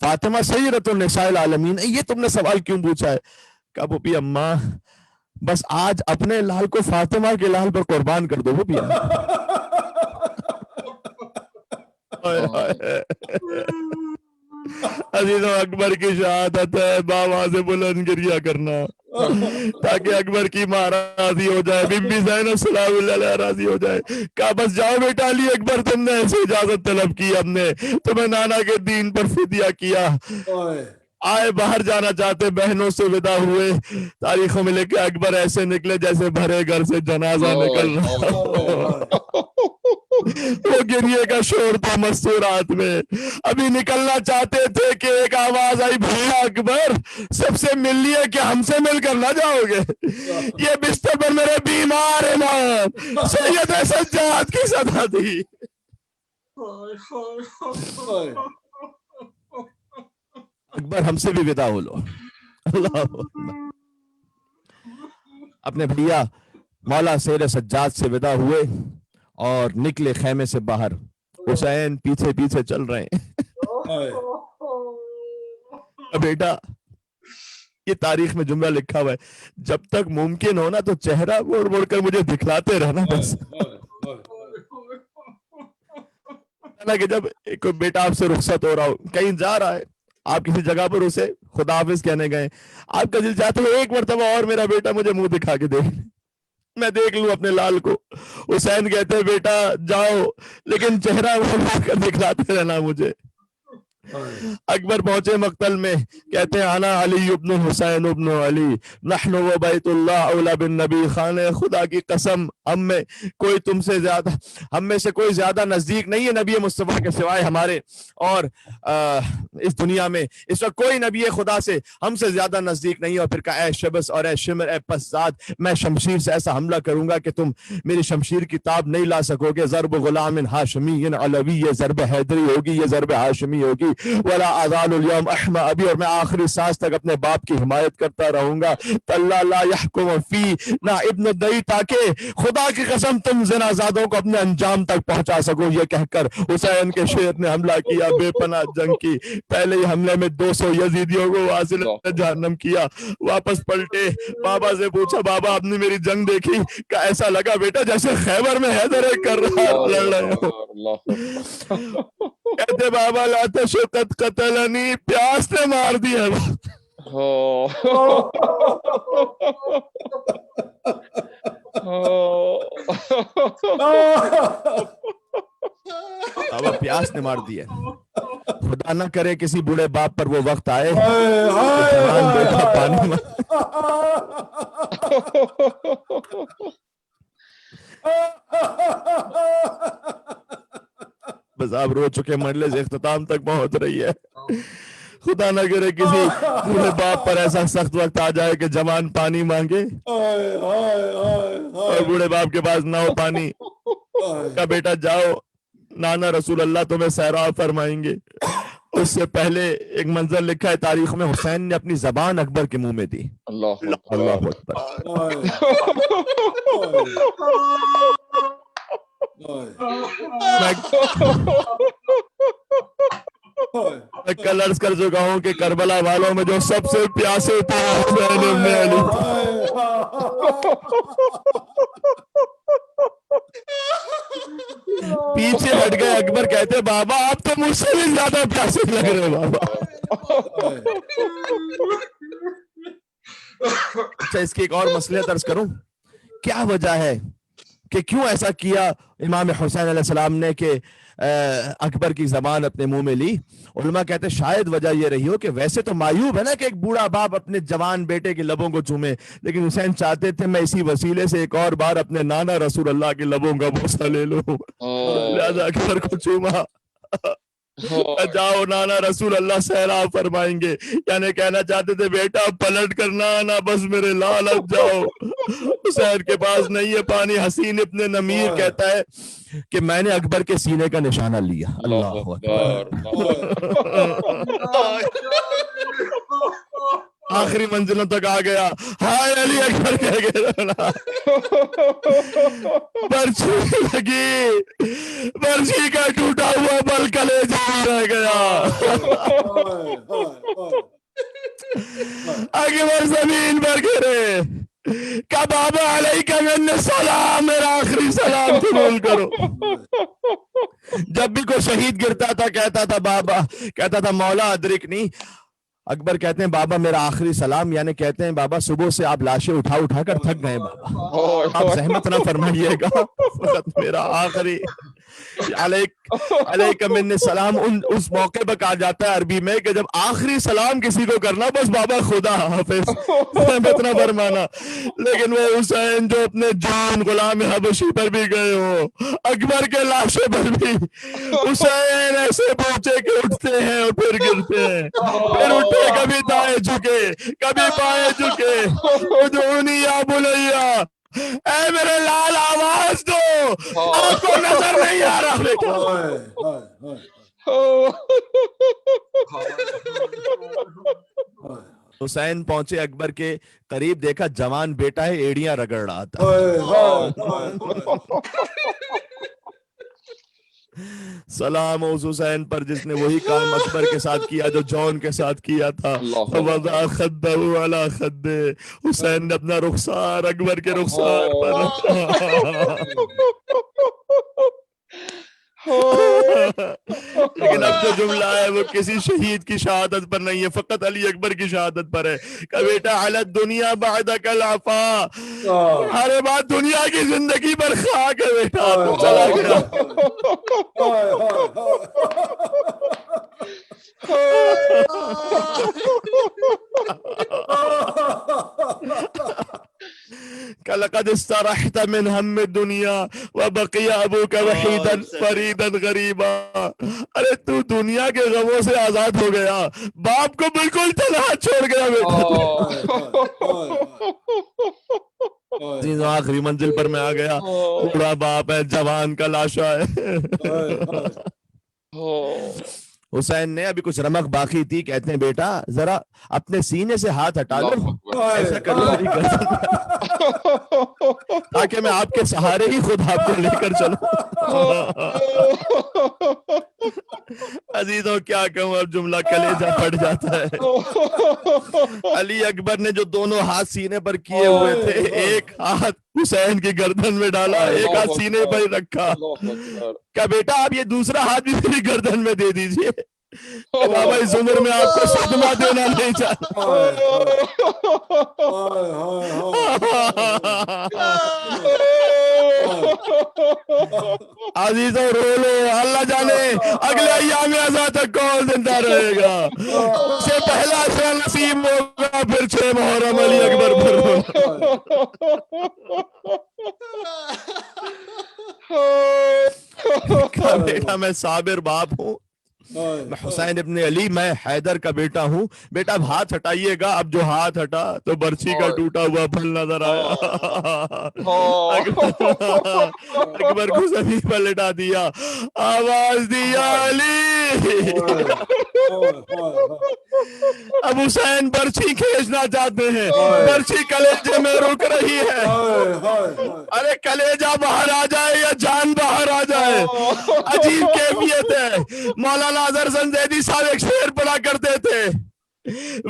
فاطمہ سیدۃ النساء العالمین، یہ تم نے سوال کیوں پوچھا ہے؟ کہا پھوپھی اماں بس آج اپنے لال کو فاطمہ کے لال پر قربان کر دو پھوپھی۔ عزیزوں اکبر کی شہادت ہے، بابا سے بلند گریہ کرنا تاکہ اکبر کی ماں راضی ہو جائے، بی بی زینب سلام اللہ علیہ راضی ہو جائے۔ کہا بس جاؤ بیٹا علی اکبر، تم نے ایسے اجازت طلب کی، ہم نے تمہیں نانا کے دین پر فدیہ کیا۔ آئے باہر جانا چاہتے، بہنوں سے ودا ہوئے، تاریخوں میں لکھے اکبر ایسے نکلے جیسے بھرے گھر سے جنازہ نکل رہا، وہ گریے کا شور تھا مستورات میں۔ ابھی نکلنا چاہتے تھے کہ ایک آواز آئی، بھیا اکبر سب سے مل لیے کہ ہم سے مل کر نہ جاؤ گے؟ یہ بستر پر میرے بیمار امام سید سجاد کی صدا تھی۔ اکبر ہم سے بھی ودا ہو لو۔ اللہ اکبر۔ اپنے بھیا مولا سید سجاد سے ودا ہوئے اور نکلے خیمے سے باہر، حسین پیچھے پیچھے چل رہے ہیں۔ بیٹا یہ تاریخ میں جملہ لکھا ہوا ہے، جب تک ممکن ہو نا تو چہرہ موڑ موڑ کر مجھے دکھلاتے رہنا بس۔ کہ جب کوئی بیٹا آپ سے رخصت ہو رہا ہو، کہیں جا رہا ہے، آپ کسی جگہ پر اسے خدا حافظ کہنے گئے، آپ کا دل چاہتا ہے ایک مرتبہ اور میرا بیٹا مجھے منہ دکھا کے دیکھ، میں دیکھ لوں اپنے لال کو۔ حسین کہتے ہیں بیٹا جاؤ لیکن چہرہ موڑ کر دکھلاتے رہنا مجھے۔ اکبر پہنچے مقتل میں، کہتے ہیں انا علی ابن حسین ابن علی نحن و بیت اللہ اولا بالنبی، خانہ خدا کی قسم ہم میں کوئی تم سے زیادہ، ہم میں سے کوئی زیادہ نزدیک نہیں ہے نبی مصطفیٰ کے سوائے ہمارے، اور اس دنیا میں اس وقت کوئی نبی خدا سے ہم سے زیادہ نزدیک نہیں ہے۔ اور پھر کہا اے شبس اور اے شمر اے پسزاد، میں شمشیر سے ایسا حملہ کروں گا کہ تم میری شمشیر کی تاب نہیں لا سکو گے۔ ضرب غلام ہاشمی علوی، یہ ضرب حیدری ہوگی، یہ ضرب ہاشمی ہوگی۔ ولا ازال اليوم احمى ابی، اور میں آخری سانس تک اپنے باپ کی حمایت کرتا رہوں گا۔ اللہ لا يحكم فی نہ ابن الدئی، تاکہ خدا کی قسم تم زنا زادوں کو اپنے انجام تک پہنچا سکو۔ یہ کہہ کر حسین کے شیر نے حملہ کیا، بے پناہ جنگ کی۔ پہلے ہی حملے میں 200 یزیدیوں کو واصل جہنم کیا۔ واپس پلٹے، بابا سے پوچھا بابا آپ نے میری جنگ دیکھی؟ کہ ایسا لگا بیٹا جیسے خیبر میں حیدر کر رہا لڑ رہے ہو۔ کہتے بابا لا تشقت قتلنی، پیاس نے مار دیا۔ بابا پیاس نے مار دیا۔ خدا نہ کرے کسی بوڑھے باپ پر وہ وقت آئے جوان بیٹا پانی میں۔ بس آپ رو چکے، مجلس اختتام تک پہنچ رہی ہے۔ خدا نہ کرے کسی بوڑھے باپ پر ایسا سخت وقت آ جائے کہ جوان پانی مانگے اور بوڑھے باپ کے پاس نہ ہو پانی۔ کا بیٹا جاؤ، نانا رسول اللہ تمہیں سیراب فرمائیں گے۔ اس سے پہلے ایک منظر لکھا ہے تاریخ میں، حسین نے اپنی زبان اکبر کے منہ میں دی۔ اللہ اکبر۔ میں کل عرض کر چکا ہوں کہ کربلا والوں میں جو سب سے پیاسے تھے حسین ابن علی۔ پیچھے ہٹ گئے اکبر، کہتے بابا آپ تو مجھ سے بھی زیادہ پیاسے لگ رہے بابا۔ اچھا اس کی ایک اور مصلحت عرض کروں، کیا وجہ ہے کہ کیوں ایسا کیا امام حسین علیہ السلام نے کہ اکبر کی زبان اپنے منہ میں لی؟ علماء کہتے ہیں شاید وجہ یہ رہی ہو کہ ویسے تو معیوب ہے نا کہ ایک بوڑھا باپ اپنے جوان بیٹے کے لبوں کو چومے، لیکن حسین چاہتے تھے میں اسی وسیلے سے ایک اور بار اپنے نانا رسول اللہ کے لبوں کا بوسہ لے لوں، لہذا اکبر کو چوما۔ جاؤ نانا رسول اللہ سیراب فرمائیں گے، یعنی کہنا چاہتے تھے بیٹا پلٹ کر نہ آنا، بس میرے لال اب جاؤ۔ حسین کے پاس نہیں ہے پانی۔ حسین ابن نمیر کہتا ہے کہ میں نے اکبر کے سینے کا نشانہ لیا۔ اللہ اکبر۔ آخری منزلوں تک آ گیا. ہائے علی اکبر کہہ کے برچھی لگی, برچھی کا ٹوٹا ہوا بل کلیجہ رہ گیا. اکبر زمین پر گرے کہ بابا علیکہ منی السلام, میرا آخری سلام قبول کرو. جب بھی کوئی شہید گرتا تھا کہتا تھا بابا, کہتا تھا مولا ادرکنی. اکبر کہتے ہیں بابا میرا آخری سلام, یعنی کہتے ہیں بابا صبح سے آپ لاشیں اٹھا کر تھک گئے بابا, آپ زحمت نہ فرمائیے گا, فقط میرا آخری علیکہ منی السلام. اس موقع پر کہا جاتا ہے عربی میں کہ جب آخری سلام کسی کو کرنا بس بابا خدا حافظ, زحمت نہ فرمانا. لیکن وہ حسین جو اپنے جان غلام حبشی پر بھی گئے ہو, اکبر کے لاشے پر بھی حسین ایسے پہنچے کہ اٹھتے ہیں اور پھر گرتے ہیں, پھر اٹھے, کبھی دائیں جھکے کبھی بائیں جھکے. ادعونی یا بنیا, اے میرے لال آواز دو, آپ کو نظر نہیں آ رہا بیٹا. حسین پہنچے اکبر کے قریب, دیکھا جوان بیٹا ہے, ایڑیاں رگڑ رہا تھا. سلام اس حسین پر جس نے وہی کام اکبر کے ساتھ کیا جو جون کے ساتھ کیا تھا. وضع خدہ علی خدہ, حسین نے اپنا رخسار اکبر کے رخسار پر رکھا. لیکن اب جو جملہ ہے وہ کسی شہید کی شہادت پر نہیں ہے, فقط علی اکبر کی شہادت پر ہے کہ بیٹا علی الدنیا بعدک العفا, ہر بات دنیا کی زندگی پر خاک ہے بیٹا, تو چلا گیا. لقد استرحت من ہم الدنیا وبقی ابوک وحیدا فریدا غریبا. ارے تو دنیا کے غموں سے آزاد ہو گیا, باپ کو بالکل تنہا چھوڑ گیا بیٹا. آخری منزل پر میں آ گیا, بوڑھا باپ ہے, جوان کا لاشا ہے. حسین نے ابھی کچھ رمق باقی تھی, کہتے ہیں بیٹا ذرا اپنے سینے سے ہاتھ ہٹا لو, ایسا کر لو میری گردن تاکہ میں آپ کے سہارے ہی خود آپ کو لے کر چلوں. عزیزوں کیا کہوں, اب جملہ کلیجہ پھٹ جاتا ہے. علی اکبر نے جو دونوں ہاتھ سینے پر کیے ہوئے تھے, ایک ہاتھ حسین کی گردن میں ڈالا, ایک ہاتھ سینے پر رکھا. کیا بیٹا آپ یہ دوسرا ہاتھ بھی میری گردن میں دے دیجئے, بابا اس عمر میں آپ کو صدمہ دینا نہیں چاہتا. عزیزوں رو لو, اللہ جانے اگلے ایام ازاں تک کون زندہ رہے گا. سے پہلا اشرا نصیب ہوگا, پھر 6 محرم علی اکبر پر رونا. بیٹا میں صابر باپ ہوں, میں حسین ابن علی, میں حیدر کا بیٹا ہوں. بیٹا اب ہاتھ ہٹائیے گا. اب جو ہاتھ ہٹا تو برچھی کا ٹوٹا ہوا پھل نظر آیا. اکبر کو زمین پر لٹا دیا, آواز دیا علی. اب حسین برچھی کھینچنا چاہتے ہیں, برچھی کلیجے میں رک رہی ہے. ارے کلیجہ باہر آ جائے یا جان باہر آ جائے, عجیب کیفیت ہے. مولانا اظہر زنجیدی صاحب ایک شعر پڑھا کرتے تھے,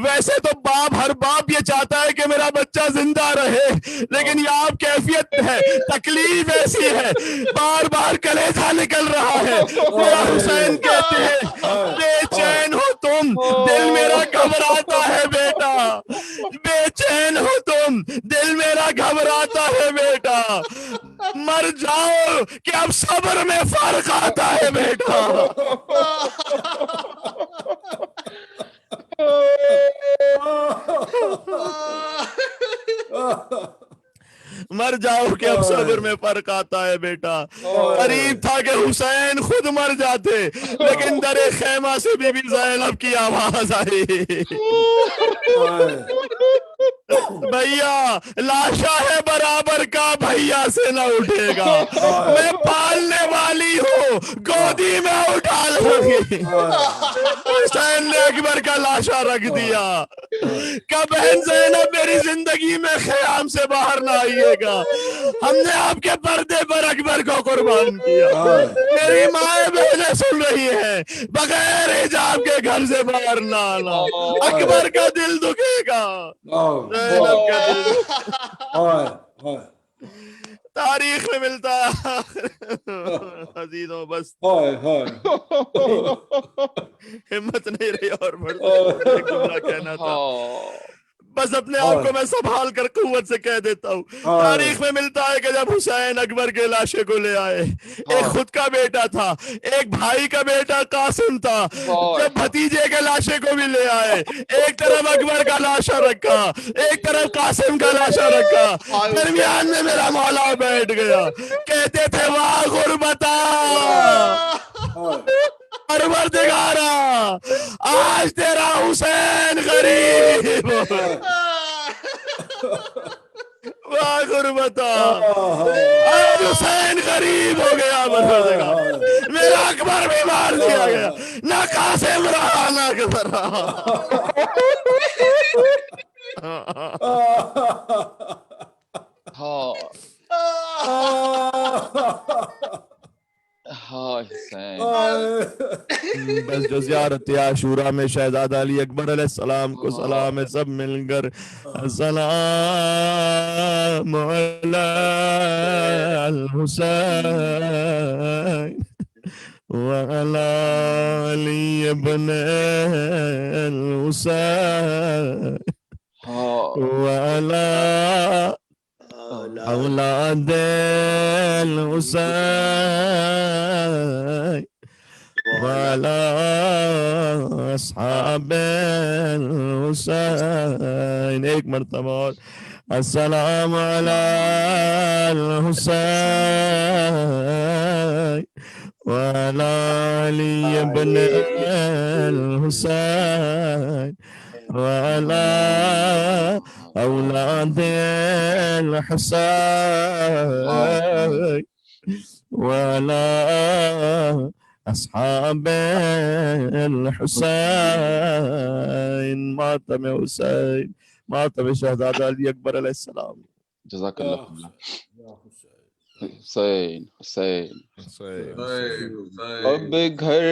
ویسے تو باپ ہر باپ یہ چاہتا ہے کہ میرا بچہ زندہ رہے, لیکن یہ آپ کیفیت ہے, تکلیف ایسی ہے, بار بار کلیجہ نکل رہا ہے. میرا حسین کہتے ہیں بے چین ہو تم, دل میرا گھبراتا ہے بیٹا, بے چین ہو تم, دل میرا گھبراتا ہے بیٹا. مر جاؤ کہ اب صبر میں فرق آتا ہے بیٹا. مر جاؤ کہ اب صبر میں فرق آتا ہے بیٹا. قریب تھا کہ حسین خود مر جاتے, لیکن در خیمہ سے بی بی زینب کی آواز آئی, بھیا لاشا ہے برابر کا, بھیا سے نہ اٹھے گا. میں پالنے والی ہوں, گودی میں اٹھا خیال رکھیے حسین نے اکبر کا لاشا رکھ دیا کہ بہن زینب میری زندگی میں خیام سے باہر نہ آئیے گا, ہم نے آپ کے پردے پر اکبر کو قربان کیا. میری مائیں بہنیں سن رہی ہیں, بغیر حجاب کے گھر سے باہر نہ آنا, اکبر کا دل دکھے گا, زینب کا دل تاریخ میں ملتا ہے. عزیزوں بس ہمت نہیں رہی اور ایک جملہ کہنا تھا, بس اپنے آپ کو میں سنبھال کر قوت سے کہہ دیتا ہوں. تاریخ میں ملتا ہے کہ جب حسین اکبر کے لاشے کو لے آئے, ایک خود کا بیٹا تھا, ایک بھائی کا بیٹا قاسم تھا, جب بھتیجے کے لاشے کو بھی لے آئے, ایک طرف اکبر کا لاشا رکھا, ایک طرف قاسم کا لاشا رکھا, درمیان میں میرا مولا بیٹھ گیا, کہتے تھے واہ غربتا پروردگارا آج تیرا حسین غریب, واہ غربتا آج حسین غریب ہو گیا پروردگار, میرا اکبر بھی مار دیا گیا, نہ قاسم رہا نہ اکبر رہا. بس جو زیارت عاشورہ میں شہزادہ علی اکبر علیہ السلام کو سلام ہے, سب مل کر السلام علی الحسین وعلی علی ابن الحسین وعلی اولاد الحسین وعلى أصحاب الحسين. ایک مرتبہ اور السلام على الحسين وعلى علي بن الحسين وعلى أولاد الحسين وعلى أصحاب الحسين. ماتم حسين, ماتم شہزادہ علی اکبر علیہ السلام. جزاک اللہ حسین حسین حسین اب گھر